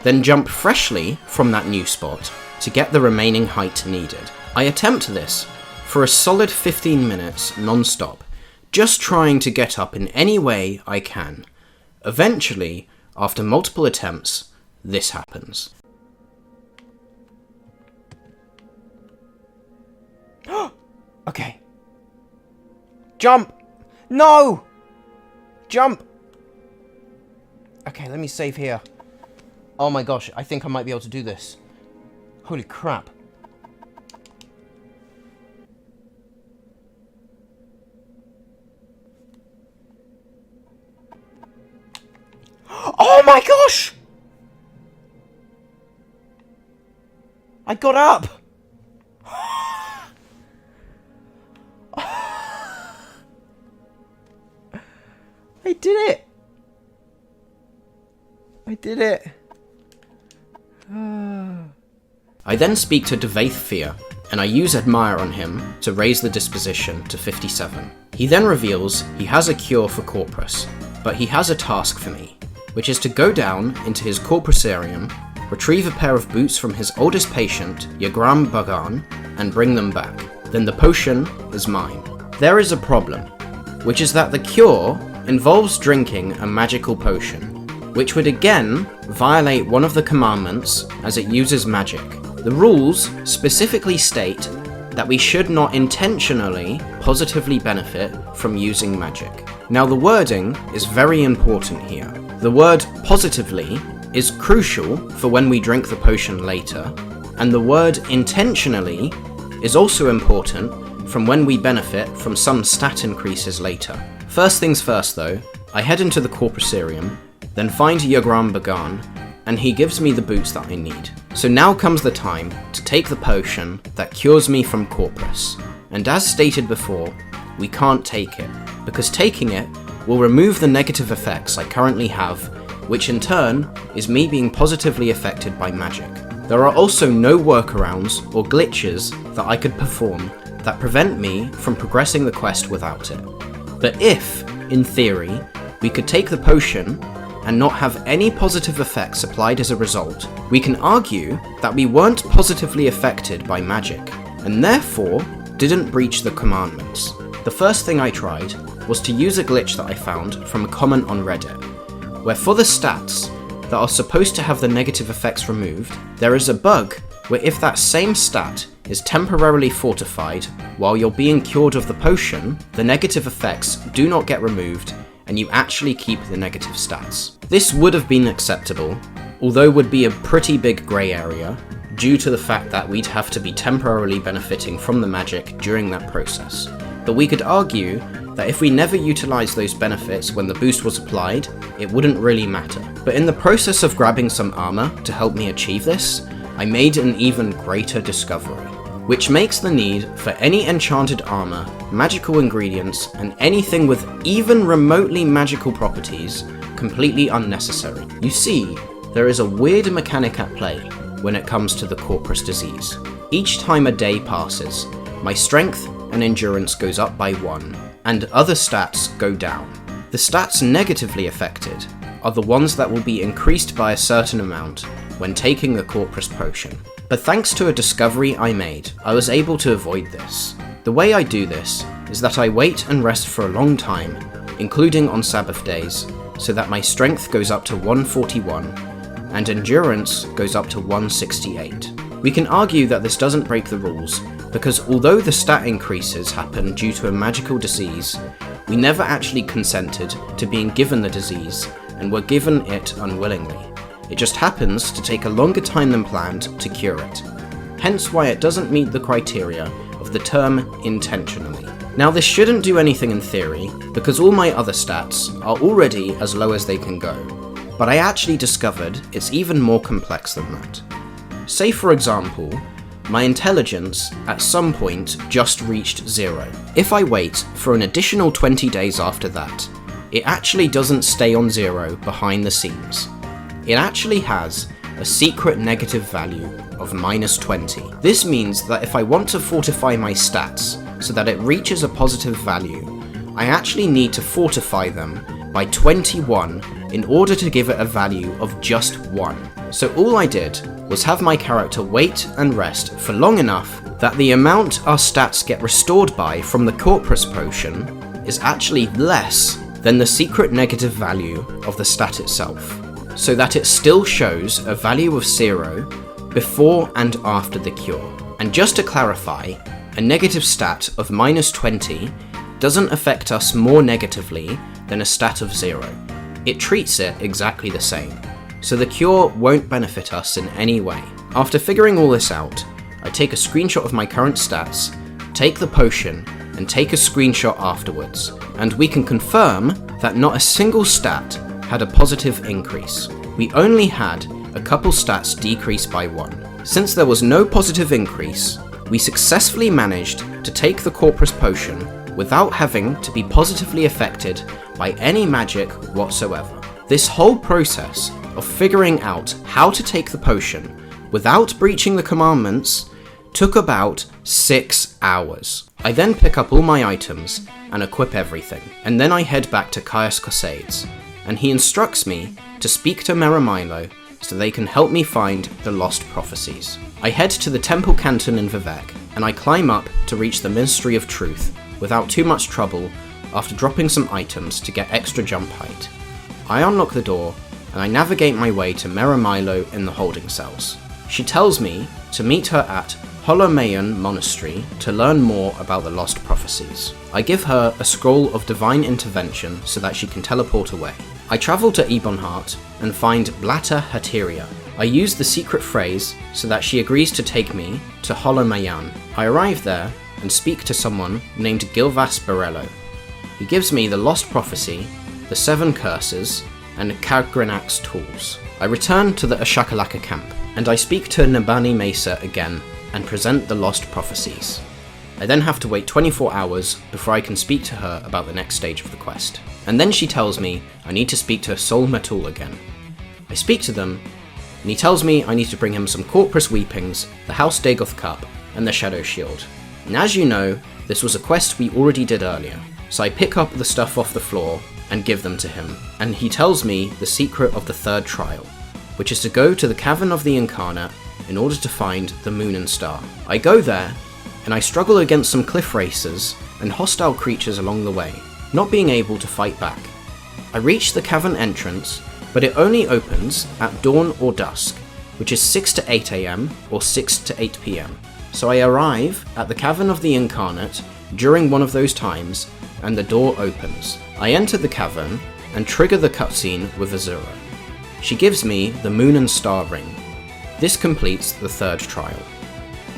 then jump freshly from that new spot to get the remaining height needed. I attempt this for a solid 15 minutes non-stop, just trying to get up in any way I can. Eventually, after multiple attempts, this happens. Okay. Jump! No! Jump! Okay, let me save here. Oh my gosh, I think I might be able to do this. Holy crap. Oh my gosh! I got up! I did it! I did it! I then speak to Dvaith Fear, and I use Admire on him to raise the disposition to 57. He then reveals he has a cure for Corprus, but he has a task for me, which is to go down into his Corprusarium, retrieve a pair of boots from his oldest patient, Yagram Bagan, and bring them back. Then the potion is mine. There is a problem, which is that the cure involves drinking a magical potion, which would again violate one of the commandments as it uses magic. The rules specifically state that we should not intentionally positively benefit from using magic. Now the wording is very important here. The word positively is crucial for when we drink the potion later, and the word intentionally is also important from when we benefit from some stat increases later. First things first though, I head into the Corprusarium, then find Yagram Bagan, and he gives me the boots that I need. So now comes the time to take the potion that cures me from Corprus. And as stated before, we can't take it, because taking it will remove the negative effects I currently have, which in turn is me being positively affected by magic. There are also no workarounds or glitches that I could perform that prevent me from progressing the quest without it. But if, in theory, we could take the potion and not have any positive effects applied as a result, we can argue that we weren't positively affected by magic, and therefore didn't breach the commandments. The first thing I tried was to use a glitch that I found from a comment on Reddit, where for the stats that are supposed to have the negative effects removed, there is a bug where if that same stat is temporarily fortified while you're being cured of the potion, the negative effects do not get removed and you actually keep the negative stats. This would have been acceptable, although would be a pretty big grey area, due to the fact that we'd have to be temporarily benefiting from the magic during that process. But we could argue that if we never utilised those benefits when the boost was applied, it wouldn't really matter. But in the process of grabbing some armour to help me achieve this, I made an even greater discovery, which makes the need for any enchanted armour, magical ingredients, and anything with even remotely magical properties completely unnecessary. You see, there is a weird mechanic at play when it comes to the Corprus disease. Each time a day passes, my strength and endurance goes up by 1, and other stats go down. The stats negatively affected are the ones that will be increased by a certain amount when taking the Corprus potion. But thanks to a discovery I made, I was able to avoid this. The way I do this is that I wait and rest for a long time, including on Sabbath days, so that my strength goes up to 141, and endurance goes up to 168. We can argue that this doesn't break the rules, because although the stat increases happen due to a magical disease, we never actually consented to being given the disease, and were given it unwillingly. It just happens to take a longer time than planned to cure it, hence why it doesn't meet the criteria of the term intentionally. Now this shouldn't do anything in theory, because all my other stats are already as low as they can go, but I actually discovered it's even more complex than that. Say for example, my intelligence at some point just reached 0. If I wait for an additional 20 days after that, it actually doesn't stay on 0 behind the scenes. It actually has a secret negative value of -20. This means that if I want to fortify my stats so that it reaches a positive value, I actually need to fortify them by 21 in order to give it a value of just 1. So all I did was have my character wait and rest for long enough that the amount our stats get restored by from the Corprus potion is actually less than the secret negative value of the stat itself, so that it still shows a value of 0 before and after the cure. And just to clarify, a negative stat of -20 doesn't affect us more negatively than a stat of 0. It treats it exactly the same, so the cure won't benefit us in any way. After figuring all this out, I take a screenshot of my current stats, take the potion, and take a screenshot afterwards, and we can confirm that not a single stat had a positive increase. We only had a couple stats decrease by 1. Since there was no positive increase, we successfully managed to take the Corprus potion without having to be positively affected by any magic whatsoever. This whole process of figuring out how to take the potion without breaching the commandments took about 6 hours. I then pick up all my items and equip everything, and then I head back to Caius Cosades, and he instructs me to speak to Meramilo so they can help me find the lost prophecies. I head to the temple canton in Vivec, and I climb up to reach the Ministry of Truth without too much trouble after dropping some items to get extra jump height. I unlock the door, and I navigate my way to Meramilo in the holding cells. She tells me to meet her at Holomaean Monastery to learn more about the lost prophecies. I give her a scroll of divine intervention so that she can teleport away. I travel to Ebonheart and find Blatta Hateria. I use the secret phrase so that she agrees to take me to Holomaean. I arrive there and speak to someone named Gilvas Barello. He gives me the lost prophecy, the 7 curses, and Kargrenak's tools. I return to the Ashakalaka camp, and I speak to Nabani Mesa again and present the lost prophecies. I then have to wait 24 hours before I can speak to her about the next stage of the quest. And then she tells me I need to speak to Sol Matul again. I speak to them, and he tells me I need to bring him some Corprus Weepings, the House Dagoth Cup, and the Shadow Shield. And as you know, this was a quest we already did earlier, so I pick up the stuff off the floor and give them to him, and he tells me the secret of the 3rd trial, which is to go to the Cavern of the Incarnate in order to find the Moon and Star. I go there, and I struggle against some cliff racers and hostile creatures along the way, not being able to fight back. I reach the cavern entrance, but it only opens at dawn or dusk, which is 6 to 8 AM or 6 to 8 PM. So I arrive at the Cavern of the Incarnate during one of those times, and the door opens. I enter the cavern and trigger the cutscene with Azura. She gives me the Moon and Star ring. This completes the 3rd trial.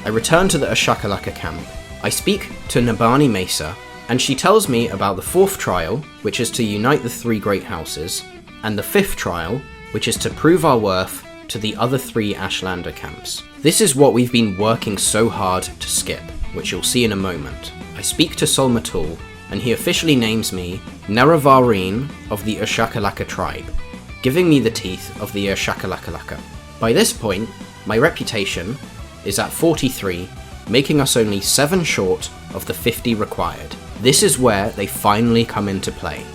I return to the Ashakalaka camp. I speak to Nabani Mesa and she tells me about the 4th trial, which is to unite the 3 great houses, and the 5th trial, which is to prove our worth to the other 3 Ashlander camps. This is what we've been working so hard to skip, which you'll see in a moment. I speak to Sol Matul, and he officially names me Nerevarine of the Urshakalaka tribe, giving me the teeth of the Urshakalaka. By this point, my reputation is at 43, making us only 7 short of the 50 required. This is where they finally come into play,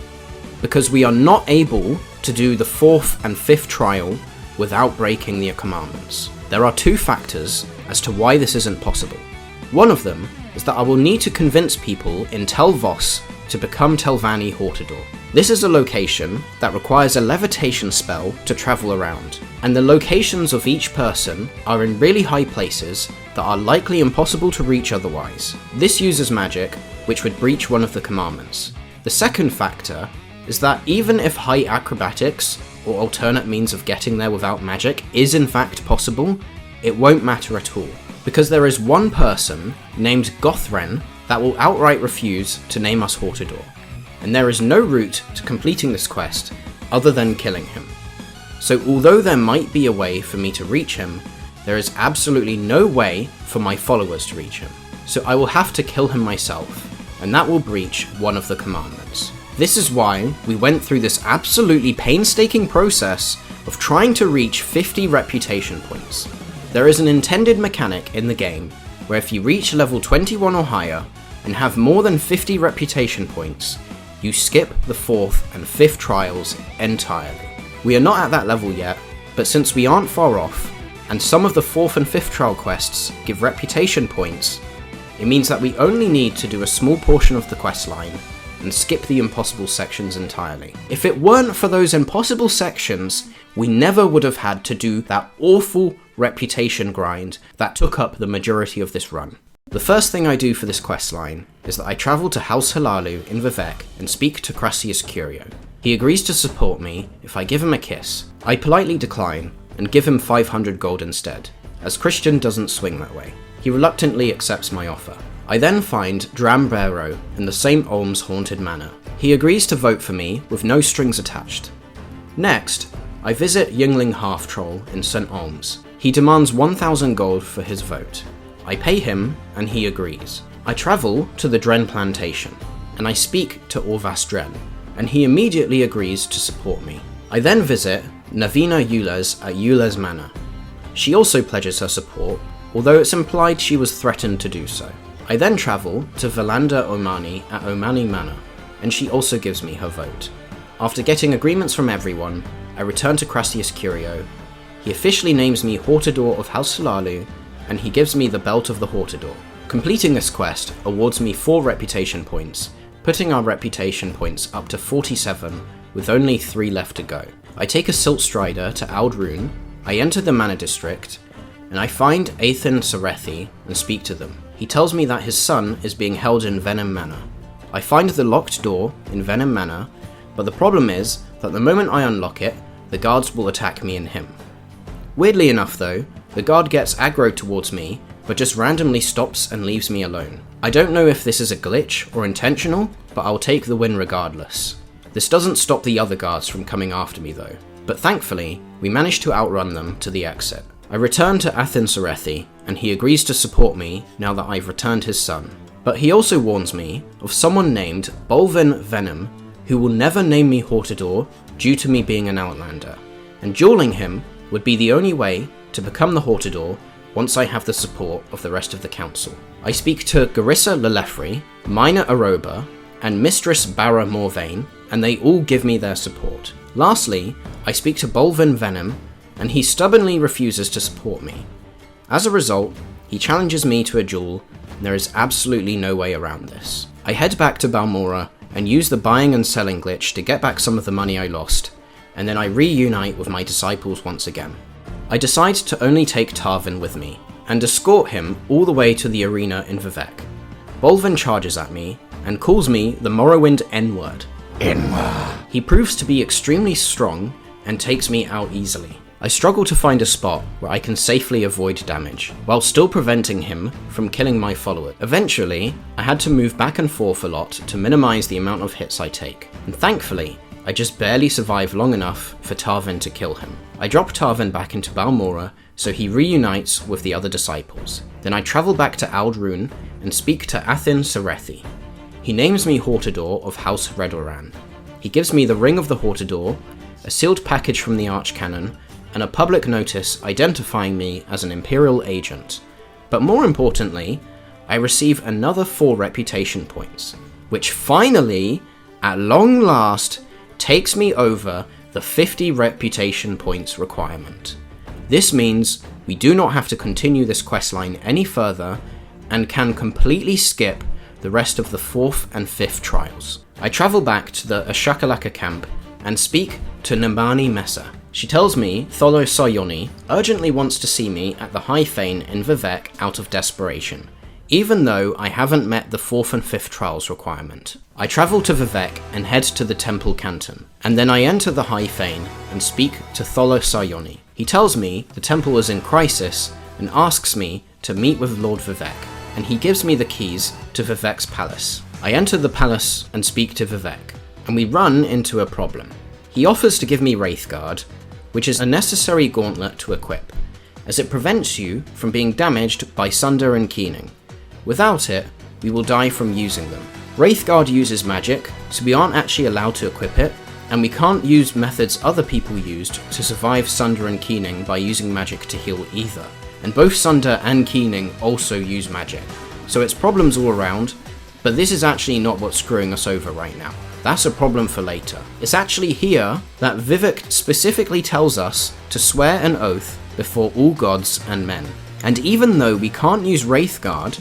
because we are not able to do the 4th and 5th trial without breaking the commandments. There are 2 factors as to why this isn't possible. One of them is that I will need to convince people in Tel Vos to become Telvanni Hortador. This is a location that requires a levitation spell to travel around, and the locations of each person are in really high places that are likely impossible to reach otherwise. This uses magic, which would breach one of the commandments. The second factor is that even if high acrobatics or alternate means of getting there without magic is in fact possible, it won't matter at all, because there is one person named Gothren that will outright refuse to name us Hortador, and there is no route to completing this quest other than killing him. So although there might be a way for me to reach him, there is absolutely no way for my followers to reach him. So I will have to kill him myself, and that will breach one of the commandments. This is why we went through this absolutely painstaking process of trying to reach 50 reputation points. There is an intended mechanic in the game where if you reach level 21 or higher and have more than 50 reputation points, you skip the 4th and 5th trials entirely. We are not at that level yet, but since we aren't far off, and some of the 4th and 5th trial quests give reputation points, it means that we only need to do a small portion of the quest line and skip the impossible sections entirely. If it weren't for those impossible sections, we never would have had to do that awful reputation grind that took up the majority of this run. The first thing I do for this questline is that I travel to House Halalu in Vivec and speak to Crassius Curio. He agrees to support me if I give him a kiss. I politely decline and give him 500 gold instead, as Christian doesn't swing that way. He reluctantly accepts my offer. I then find Drambero in the St. Olm's Haunted Manor. He agrees to vote for me with no strings attached. Next, I visit Yingling Half-Troll in St. Olm's. He demands 1,000 gold for his vote. I pay him, and he agrees. I travel to the Dren Plantation, and I speak to Orvas Dren, and he immediately agrees to support me. I then visit Navina Yules at Yules Manor. She also pledges her support, although it's implied she was threatened to do so. I then travel to Valanda Omani at Omani Manor, and she also gives me her vote. After getting agreements from everyone, I return to Crassius Curio. He officially names me Hortador of House Halalu, and he gives me the Belt of the Hortador. Completing this quest awards me 4 reputation points, putting our reputation points up to 47, with only 3 left to go. I take a Silt Strider to Aldrune, I enter the Manor District, and I find Athen Serethi and speak to them. He tells me that his son is being held in Venom Manor. I find the locked door in Venom Manor, but the problem is that the moment I unlock it, the guards will attack me and him. Weirdly enough though, the guard gets aggro towards me, but just randomly stops and leaves me alone. I don't know if this is a glitch or intentional, but I'll take the win regardless. This doesn't stop the other guards from coming after me though, but thankfully, we manage to outrun them to the exit. I return to Athen Serethi, and he agrees to support me now that I've returned his son. But he also warns me of someone named Bolvin Venom, who will never name me Hortador due to me being an Outlander, and dueling him would be the only way to become the Hortador once I have the support of the rest of the council. I speak to Garissa Lelefri, Minor Aroba, and Mistress Barra Morvain, and they all give me their support. Lastly, I speak to Bolvin Venom, and he stubbornly refuses to support me. As a result, he challenges me to a duel, and there is absolutely no way around this. I head back to Balmora and use the buying and selling glitch to get back some of the money I lost, and then I reunite with my disciples once again. I decide to only take Tarvyn with me, and escort him all the way to the arena in Vivec. Bolvin charges at me, and calls me the Morrowind N-word. N-word. He proves to be extremely strong, and takes me out easily. I struggle to find a spot where I can safely avoid damage, while still preventing him from killing my follower. Eventually, I had to move back and forth a lot to minimize the amount of hits I take, and thankfully, I just barely survive long enough for Tarvyn to kill him. I drop Tarvyn back into Balmora so he reunites with the other disciples. Then I travel back to Aldrune and speak to Athin Serethi. He names me Hortador of House Redoran. He gives me the Ring of the Hortador, a sealed package from the Archcanon, and a public notice identifying me as an Imperial agent. But more importantly, I receive another 4 reputation points, which finally, at long last, takes me over the 50 reputation points requirement. This means we do not have to continue this questline any further and can completely skip the rest of the 4th and 5th trials. I travel back to the Ashakalaka camp and speak to Namani Messa. She tells me Tholo Sayoni urgently wants to see me at the High Fane in Vivec out of desperation, even though I haven't met the 4th and 5th trials requirement. I travel to Vivec and head to the Temple Canton, and then I enter the High Fane and speak to Tholo Sayoni. He tells me the temple is in crisis and asks me to meet with Lord Vivec, and he gives me the keys to Vivec's palace. I enter the palace and speak to Vivec, and we run into a problem. He offers to give me Wraithguard, which is a necessary gauntlet to equip, as it prevents you from being damaged by Sunder and Keening. Without it, we will die from using them. Wraithguard uses magic, so we aren't actually allowed to equip it, and we can't use methods other people used to survive Sunder and Keening by using magic to heal either. And both Sunder and Keening also use magic, so it's problems all around, but this is actually not what's screwing us over right now. That's a problem for later. It's actually here that Vivec specifically tells us to swear an oath before all gods and men. And even though we can't use Wraithguard,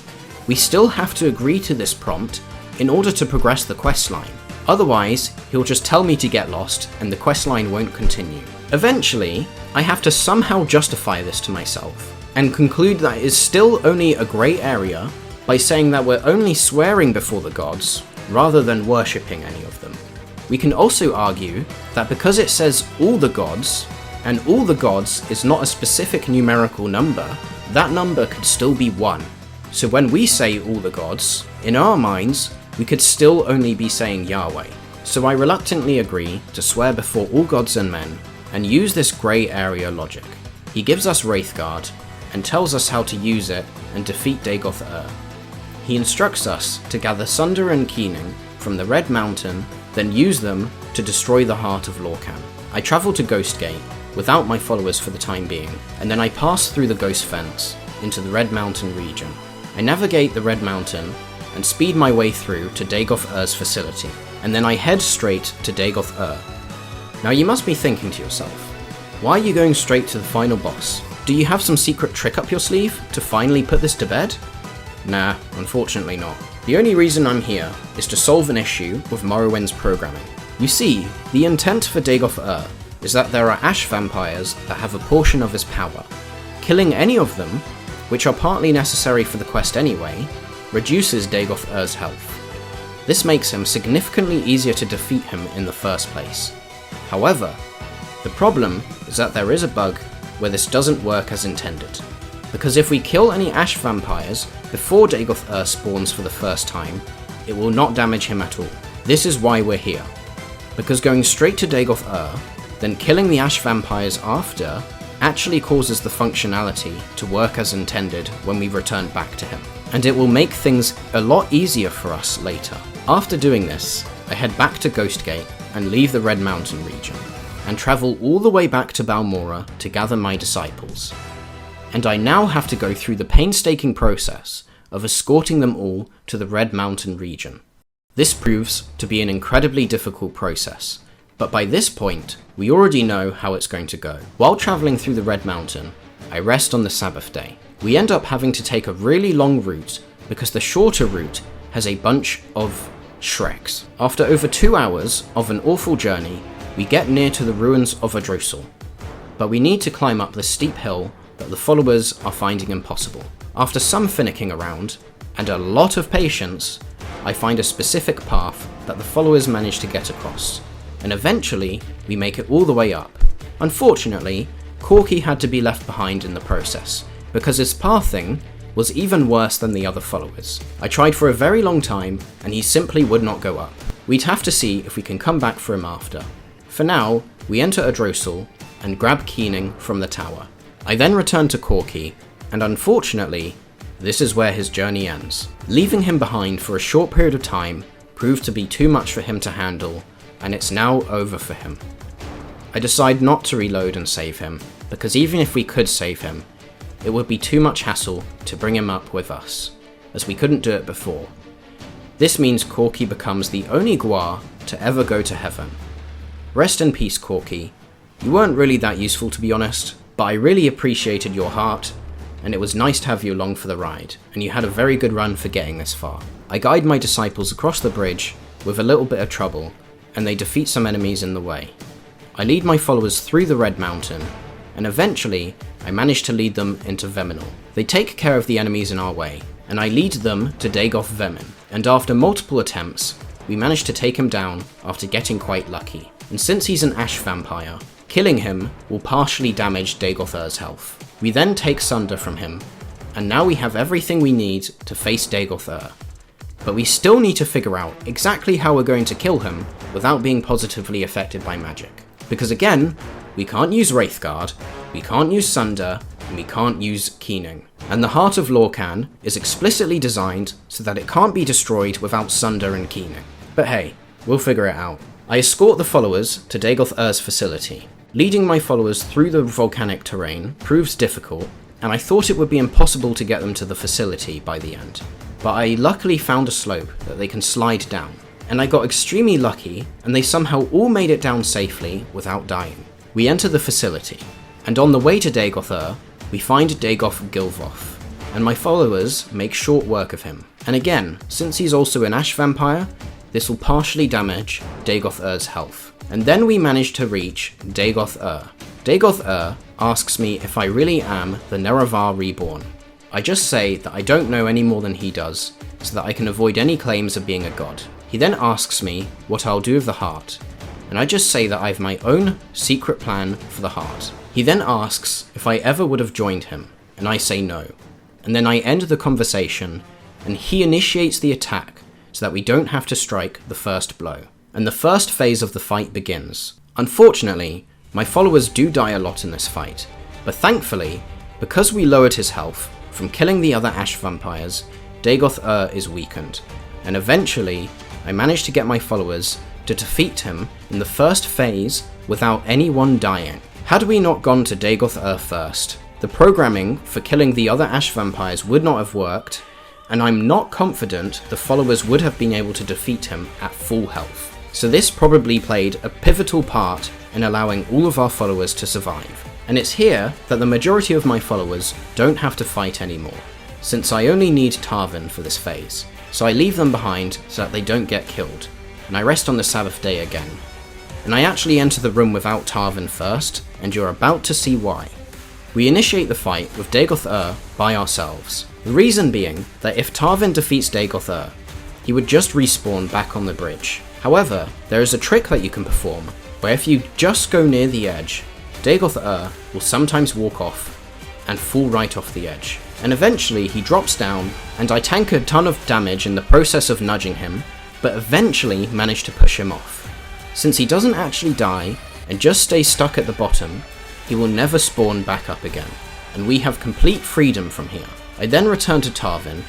we still have to agree to this prompt in order to progress the questline. Otherwise, he'll just tell me to get lost and the questline won't continue. Eventually, I have to somehow justify this to myself and conclude that it is still only a grey area by saying that we're only swearing before the gods rather than worshipping any of them. We can also argue that because it says all the gods, and all the gods is not a specific numerical number, that number could still be 1. So when we say all the gods, in our minds, we could still only be saying Yahweh. So I reluctantly agree to swear before all gods and men, and use this grey area logic. He gives us Wraithguard, and tells us how to use it and defeat Dagoth. He instructs us to gather Sunder and Keening from the Red Mountain, then use them to destroy the heart of Lorcan. I travel to Ghostgate, without my followers for the time being, and then I pass through the Ghost Fence into the Red Mountain region. I navigate the Red Mountain and speed my way through to Dagoth facility, and then I head straight to Dagoth. Now you must be thinking to yourself, why are you going straight to the final boss? Do you have some secret trick up your sleeve to finally put this to bed? Nah, unfortunately not. The only reason I'm here is to solve an issue with Morrowind's programming. You see, the intent for Dagoth is that there are ash vampires that have a portion of his power. Killing any of them, which are partly necessary for the quest anyway, reduces Dagoth health. This makes him significantly easier to defeat him in the first place. However, the problem is that there is a bug where this doesn't work as intended. Because if we kill any ash vampires before Dagoth spawns for the first time, it will not damage him at all. This is why we're here. Because going straight to Dagoth then killing the ash vampires after actually causes the functionality to work as intended when we return back to him. And it will make things a lot easier for us later. After doing this, I head back to Ghostgate and leave the Red Mountain region, and travel all the way back to Balmora to gather my disciples. And I now have to go through the painstaking process of escorting them all to the Red Mountain region. This proves to be an incredibly difficult process, but by this point, we already know how it's going to go. While travelling through the Red Mountain, I rest on the Sabbath day. We end up having to take a really long route because the shorter route has a bunch of Shreks. After over 2 hours of an awful journey, we get near to the ruins of Adrosal, but we need to climb up the steep hill that the followers are finding impossible. After some finicking around, and a lot of patience, I find a specific path that the followers manage to get across, and eventually we make it all the way up. Unfortunately, Corky had to be left behind in the process, because his pathing was even worse than the other followers. I tried for a very long time, and he simply would not go up. We'd have to see if we can come back for him after. For now, we enter a Drossel and grab Keening from the tower. I then return to Corky, and unfortunately, this is where his journey ends. Leaving him behind for a short period of time proved to be too much for him to handle, and it's now over for him. I decide not to reload and save him, because even if we could save him, it would be too much hassle to bring him up with us, as we couldn't do it before. This means Corky becomes the only Gwar to ever go to heaven. Rest in peace, Corky. You weren't really that useful, to be honest, but I really appreciated your heart, and it was nice to have you along for the ride, and you had a very good run for getting this far. I guide my disciples across the bridge with a little bit of trouble, and they defeat some enemies in the way. I lead my followers through the Red Mountain, and eventually I manage to lead them into Veminal. They take care of the enemies in our way, and I lead them to Dagoth Vemin, and after multiple attempts, we manage to take him down after getting quite lucky. And since he's an ash vampire, killing him will partially damage Dagoth's health. We then take Sunder from him, and now we have everything we need to face Dagoth. But we still need to figure out exactly how we're going to kill him without being positively affected by magic. Because again, we can't use Wraithguard, we can't use Sunder, and we can't use Keening. And the Heart of Lorcan is explicitly designed so that it can't be destroyed without Sunder and Keening. But hey, we'll figure it out. I escort the followers to Dagoth's facility. Leading my followers through the volcanic terrain proves difficult, and I thought it would be impossible to get them to the facility by the end. But I luckily found a slope that they can slide down, and I got extremely lucky, and they somehow all made it down safely without dying. We enter the facility, and on the way to Dagoth, we find Dagoth Gilvoth, and my followers make short work of him. And again, since he's also an ash vampire, this will partially damage Dagoth's health. And then we manage to reach Dagoth. Dagoth asks me if I really am the Nerevarine reborn. I just say that I don't know any more than he does, so that I can avoid any claims of being a god. He then asks me what I'll do with the heart, and I just say that I have my own secret plan for the heart. He then asks if I ever would have joined him, and I say no. And then I end the conversation, and he initiates the attack so that we don't have to strike the first blow. And the first phase of the fight begins. Unfortunately, my followers do die a lot in this fight, but thankfully, because we lowered his health from killing the other ash vampires, Dagoth is weakened, and eventually I managed to get my followers to defeat him in the first phase without anyone dying. Had we not gone to Dagoth first, the programming for killing the other ash vampires would not have worked, and I'm not confident the followers would have been able to defeat him at full health. So this probably played a pivotal part in allowing all of our followers to survive. And it's here that the majority of my followers don't have to fight anymore, since I only need Tarvyn for this phase. So I leave them behind so that they don't get killed, and I rest on the Sabbath day again. And I actually enter the room without Tarvyn first, and you're about to see why. We initiate the fight with Dagoth by ourselves. The reason being that if Tarvyn defeats Dagoth, he would just respawn back on the bridge. However, there is a trick that you can perform, where if you just go near the edge, Dagoth will sometimes walk off and fall right off the edge. And eventually he drops down, and I tank a ton of damage in the process of nudging him, but eventually manage to push him off. Since he doesn't actually die, and just stays stuck at the bottom, he will never spawn back up again, and we have complete freedom from here. I then return to Tarvyn,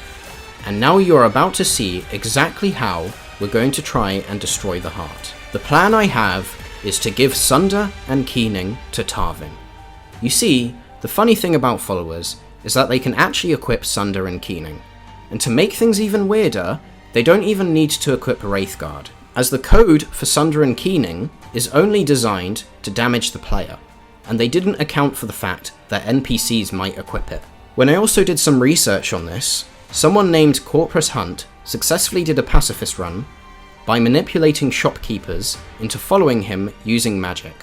and now you're about to see exactly how we're going to try and destroy the heart. The plan I have is to give Sunder and Keening to Tarvyn. You see, the funny thing about followers is that they can actually equip Sunder and Keening, and to make things even weirder, they don't even need to equip Wraithguard, as the code for Sunder and Keening is only designed to damage the player, and they didn't account for the fact that NPCs might equip it. When I also did some research on this, someone named Corprus Hunt successfully did a pacifist run by manipulating shopkeepers into following him using magic.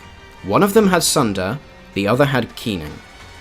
One of them had Sunder, the other had Keening,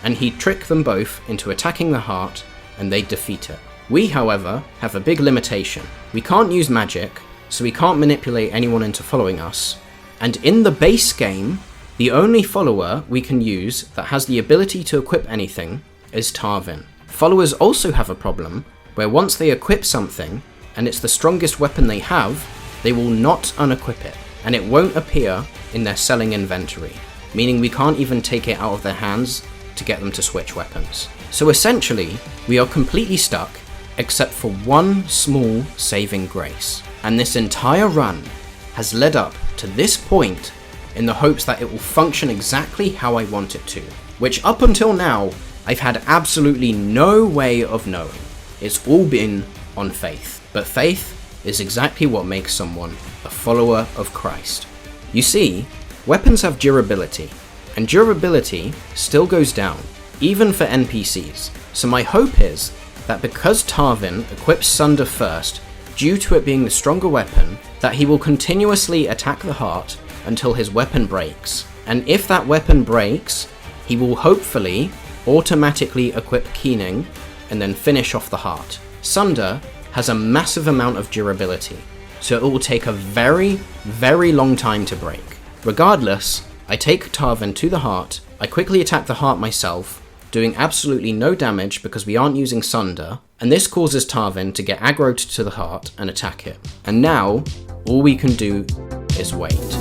and he'd trick them both into attacking the heart, and they'd defeat it. We, however, have a big limitation. We can't use magic, so we can't manipulate anyone into following us, and in the base game, The only follower we can use that has the ability to equip anything is Tarvyn. Followers also have a problem where once they equip something, and it's the strongest weapon they have, they will not unequip it, and it won't appear in their selling inventory, meaning we can't even take it out of their hands to get them to switch weapons. So essentially, we are completely stuck, except for one small saving grace. And this entire run has led up to this point in the hopes that it will function exactly how I want it to, which up until now, I've had absolutely no way of knowing. It's all been on faith, but faith is exactly what makes someone a follower of Christ. You see, weapons have durability, and durability still goes down, even for NPCs. So my hope is that because Tarvyn equips Sunder first, due to it being the stronger weapon, that he will continuously attack the heart until his weapon breaks. And if that weapon breaks, he will hopefully automatically equip Keening and then finish off the heart. Sunder has a massive amount of durability, so it will take a very, very long time to break. Regardless, I take Tarvyn to the heart, I quickly attack the heart myself, doing absolutely no damage because we aren't using Sunder, and this causes Tarvyn to get aggroed to the heart and attack it. And now, all we can do is wait.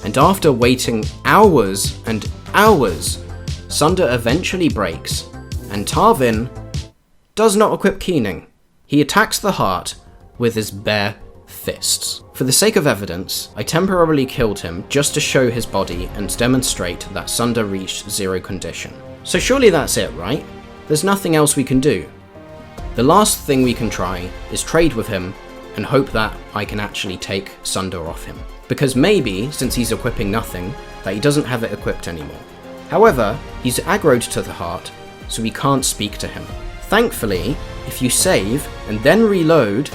And after waiting hours and hours, Sunder eventually breaks, and Tarvyn does not equip Keening. He attacks the heart with his bare fists. For the sake of evidence, I temporarily killed him just to show his body and demonstrate that Sunder reached zero condition. So surely that's it, right? There's nothing else we can do. The last thing we can try is trade with him and hope that I can actually take Sunder off him. Because maybe, since he's equipping nothing, that he doesn't have it equipped anymore. However, he's aggroed to the heart, so we can't speak to him. Thankfully, if you save and then reload,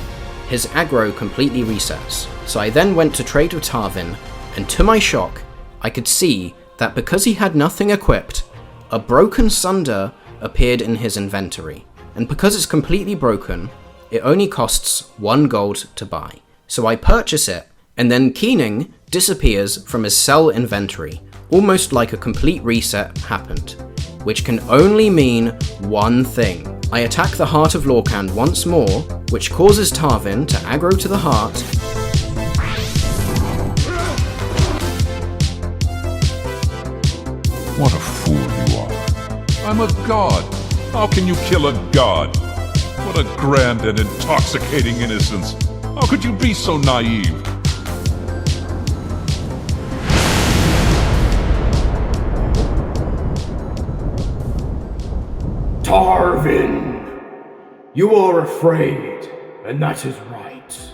his aggro completely resets. So I then went to trade with Tarvyn, and to my shock, I could see that because he had nothing equipped, a broken Sunder appeared in his inventory. And because it's completely broken, it only costs 1 gold to buy. So I purchase it, and then Keening disappears from his cell inventory, almost like a complete reset happened, which can only mean one thing. I attack the heart of Lorcan once more, which causes Tarvyn to aggro to the heart, What a fool you are. I'm a god. How can you kill a god? What a grand and intoxicating innocence. How could you be so naive? Tarvyn! You are afraid, and that is right.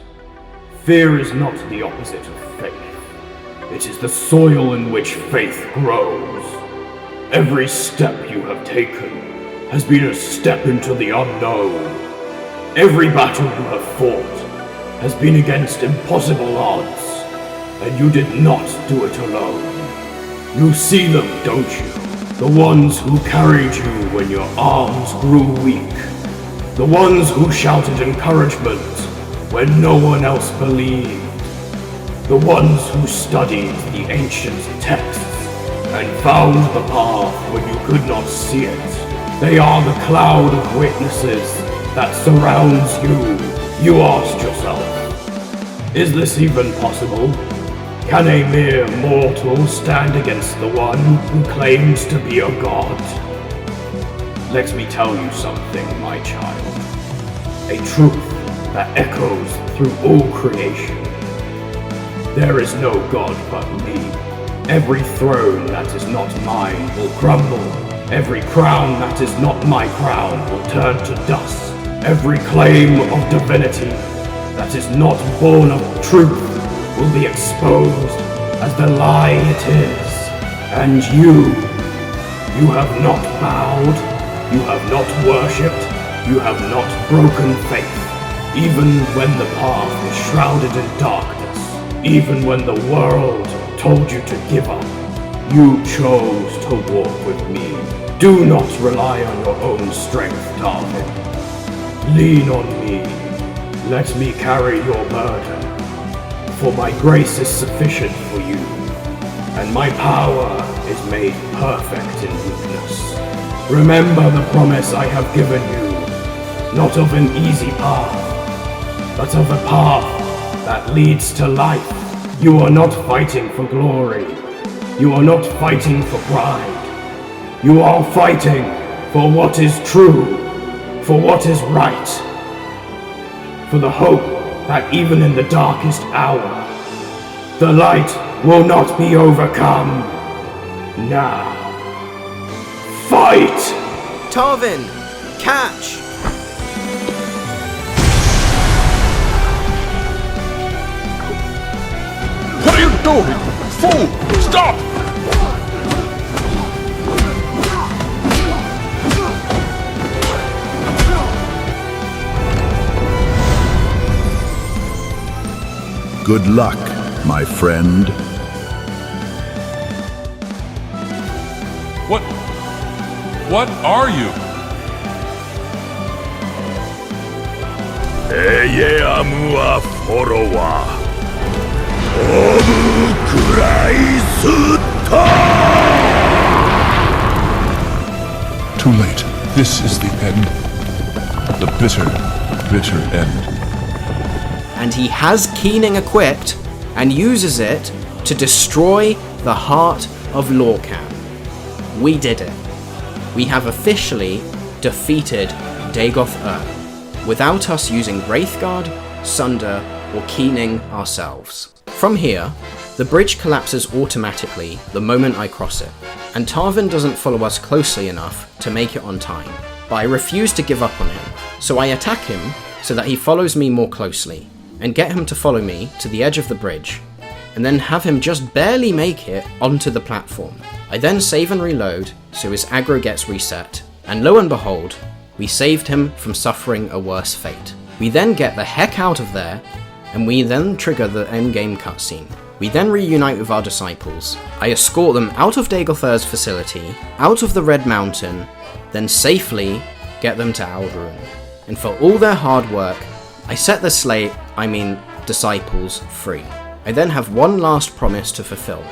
Fear is not the opposite of faith. It is the soil in which faith grows. Every step you have taken has been a step into the unknown. Every battle you have fought has been against impossible odds, and you did not do it alone. You see them, don't you? The ones who carried you when your arms grew weak. The ones who shouted encouragement when no one else believed. The ones who studied the ancient texts and found the path when you could not see it. They are the cloud of witnesses that surrounds you. You asked yourself, is this even possible? Can a mere mortal stand against the one who claims to be a god? Let me tell you something, my child. A truth that echoes through all creation. There is no god but me. Every throne that is not mine will crumble. Every crown that is not my crown will turn to dust. Every claim of divinity that is not born of truth will be exposed as the lie it is. And you have not bowed, you have not worshipped, you have not broken faith. Even when the path was shrouded in darkness, even when the world told you to give up, you chose to walk with me. Do not rely on your own strength, Tarvyn. Lean on me. Let me carry your burden. For my grace is sufficient for you, and my power is made perfect in weakness. Remember the promise I have given you, not of an easy path, but of a path that leads to life. You are not fighting for glory. You are not fighting for pride. You are fighting for what is true, for what is right, for the hope that even in the darkest hour, the light will not be overcome. Now, fight! Tarvyn, catch! What are you doing? Fool! Stop! Good luck, my friend. What are you? I am a follower of Christ. Too late. This is the end. The bitter, bitter end. And he has Keening equipped and uses it to destroy the heart of Lorcan. We did it. We have officially defeated Dagoth without us using Wraithguard, Sunder, or Keening ourselves. From here, the bridge collapses automatically the moment I cross it, and Tarvyn doesn't follow us closely enough to make it on time, but I refuse to give up on him, so I attack him so that he follows me more closely, and get him to follow me to the edge of the bridge, and then have him just barely make it onto the platform. I then save and reload so his aggro gets reset, and lo and behold, we saved him from suffering a worse fate. We then get the heck out of there, and we then trigger the endgame cutscene. We then reunite with our disciples. I escort them out of Dagoth's facility, out of the Red Mountain, then safely get them to Aldrune. And for all their hard work, I set the disciples free. I then have one last promise to fulfill,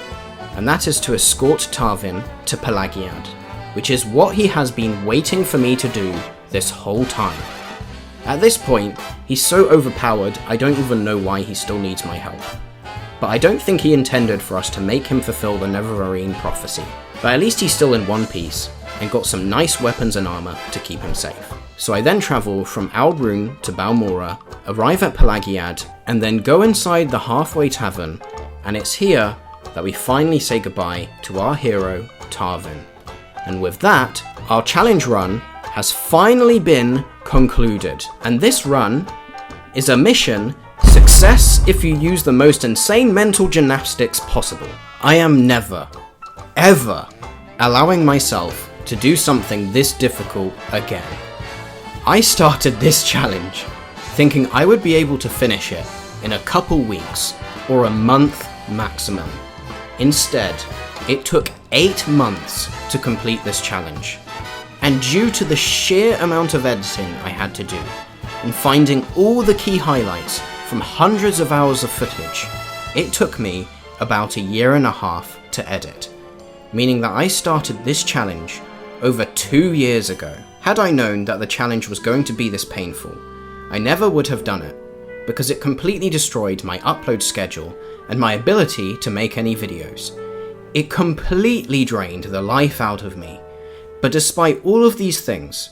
and that is to escort Tarvyn to Pelagiad, which is what he has been waiting for me to do this whole time. At this point, he's so overpowered I don't even know why he still needs my help. But I don't think he intended for us to make him fulfill the Nerevarine prophecy. But at least he's still in one piece, and got some nice weapons and armor to keep him safe. So I then travel from Aldrune to Balmora, arrive at Pelagiad, and then go inside the halfway tavern, and it's here that we finally say goodbye to our hero, Tarvyn. And with that, our challenge run has finally been concluded. And this run is a mission success if you use the most insane mental gymnastics possible. I am never, ever allowing myself to do something this difficult again. I started this challenge thinking I would be able to finish it in a couple weeks or a month maximum. Instead, it took 8 months to complete this challenge. And due to the sheer amount of editing I had to do, and finding all the key highlights from hundreds of hours of footage, it took me about 1.5 years to edit, meaning that I started this challenge over 2 years ago. Had I known that the challenge was going to be this painful, I never would have done it, because it completely destroyed my upload schedule and my ability to make any videos. It completely drained the life out of me. But despite all of these things,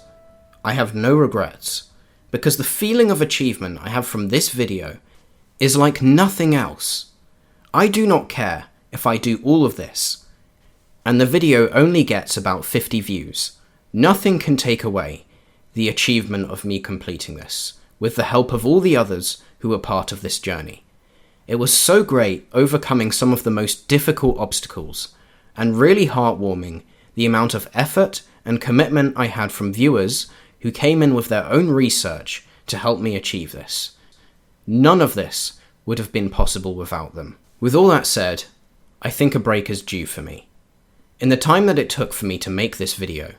I have no regrets, because the feeling of achievement I have from this video is like nothing else. I do not care if I do all of this, and the video only gets about 50 views. Nothing can take away the achievement of me completing this, with the help of all the others who were part of this journey. It was so great overcoming some of the most difficult obstacles, and really heartwarming the amount of effort and commitment I had from viewers who came in with their own research to help me achieve this. None of this would have been possible without them. With all that said, I think a break is due for me. In the time that it took for me to make this video,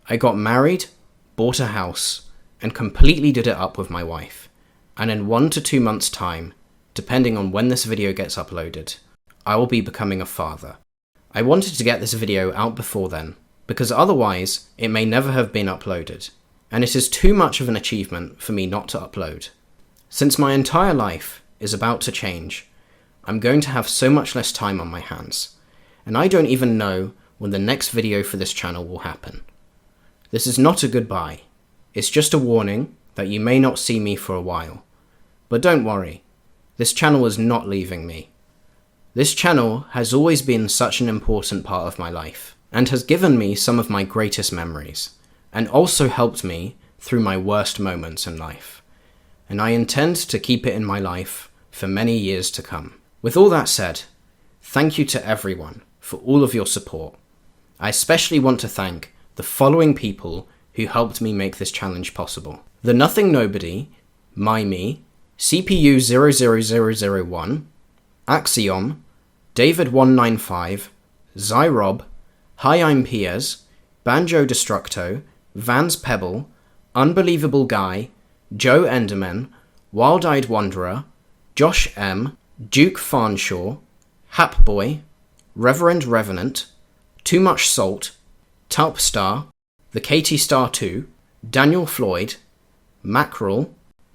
I got married, bought a house, and completely did it up with my wife. And in 1 to 2 months' time, depending on when this video gets uploaded, I will be becoming a father. I wanted to get this video out before then, because otherwise it may never have been uploaded, and it is too much of an achievement for me not to upload. Since my entire life is about to change, I'm going to have so much less time on my hands, and I don't even know when the next video for this channel will happen. This is not a goodbye, it's just a warning that you may not see me for a while. But don't worry, this channel is not leaving me. This channel has always been such an important part of my life, and has given me some of my greatest memories, and also helped me through my worst moments in life. And I intend to keep it in my life for many years to come. With all that said, thank you to everyone for all of your support. I especially want to thank the following people who helped me make this challenge possible. The Nothing Nobody, MyMe, CPU00001, Axiom, David195, Zyrob, Hi I'm Piers, Banjo Destructo, Vans Pebble, Unbelievable Guy, Joe Enderman, Wild-Eyed Wanderer, Josh M, Duke Farnshaw, Hapboy, Reverend Revenant, Too Much Salt, Talpstar, The Katie Star 2, Daniel Floyd, Mackerel,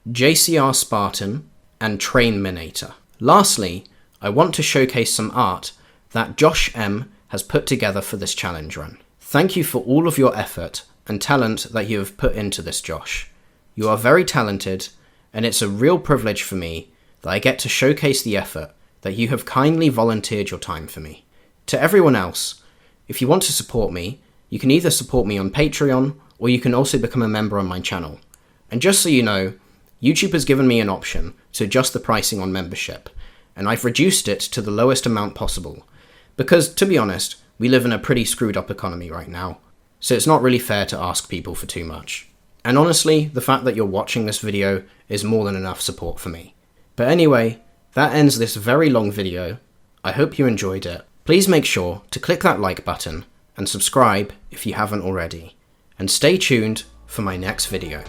JCR Spartan, and Train Minator. Lastly, I want to showcase some art that Josh M has put together for this challenge run. Thank you for all of your effort and talent that you have put into this, Josh. You are very talented, and it's a real privilege for me that I get to showcase the effort that you have kindly volunteered your time for me. To everyone else, if you want to support me, you can either support me on Patreon, or you can also become a member on my channel. And just so you know, YouTube has given me an option to adjust the pricing on membership, and I've reduced it to the lowest amount possible, because, to be honest, we live in a pretty screwed up economy right now, so it's not really fair to ask people for too much. And honestly, the fact that you're watching this video is more than enough support for me. But anyway, that ends this very long video. I hope you enjoyed it. Please make sure to click that like button and subscribe if you haven't already. And stay tuned for my next video.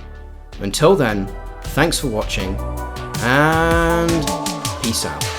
Until then, thanks for watching, and peace out.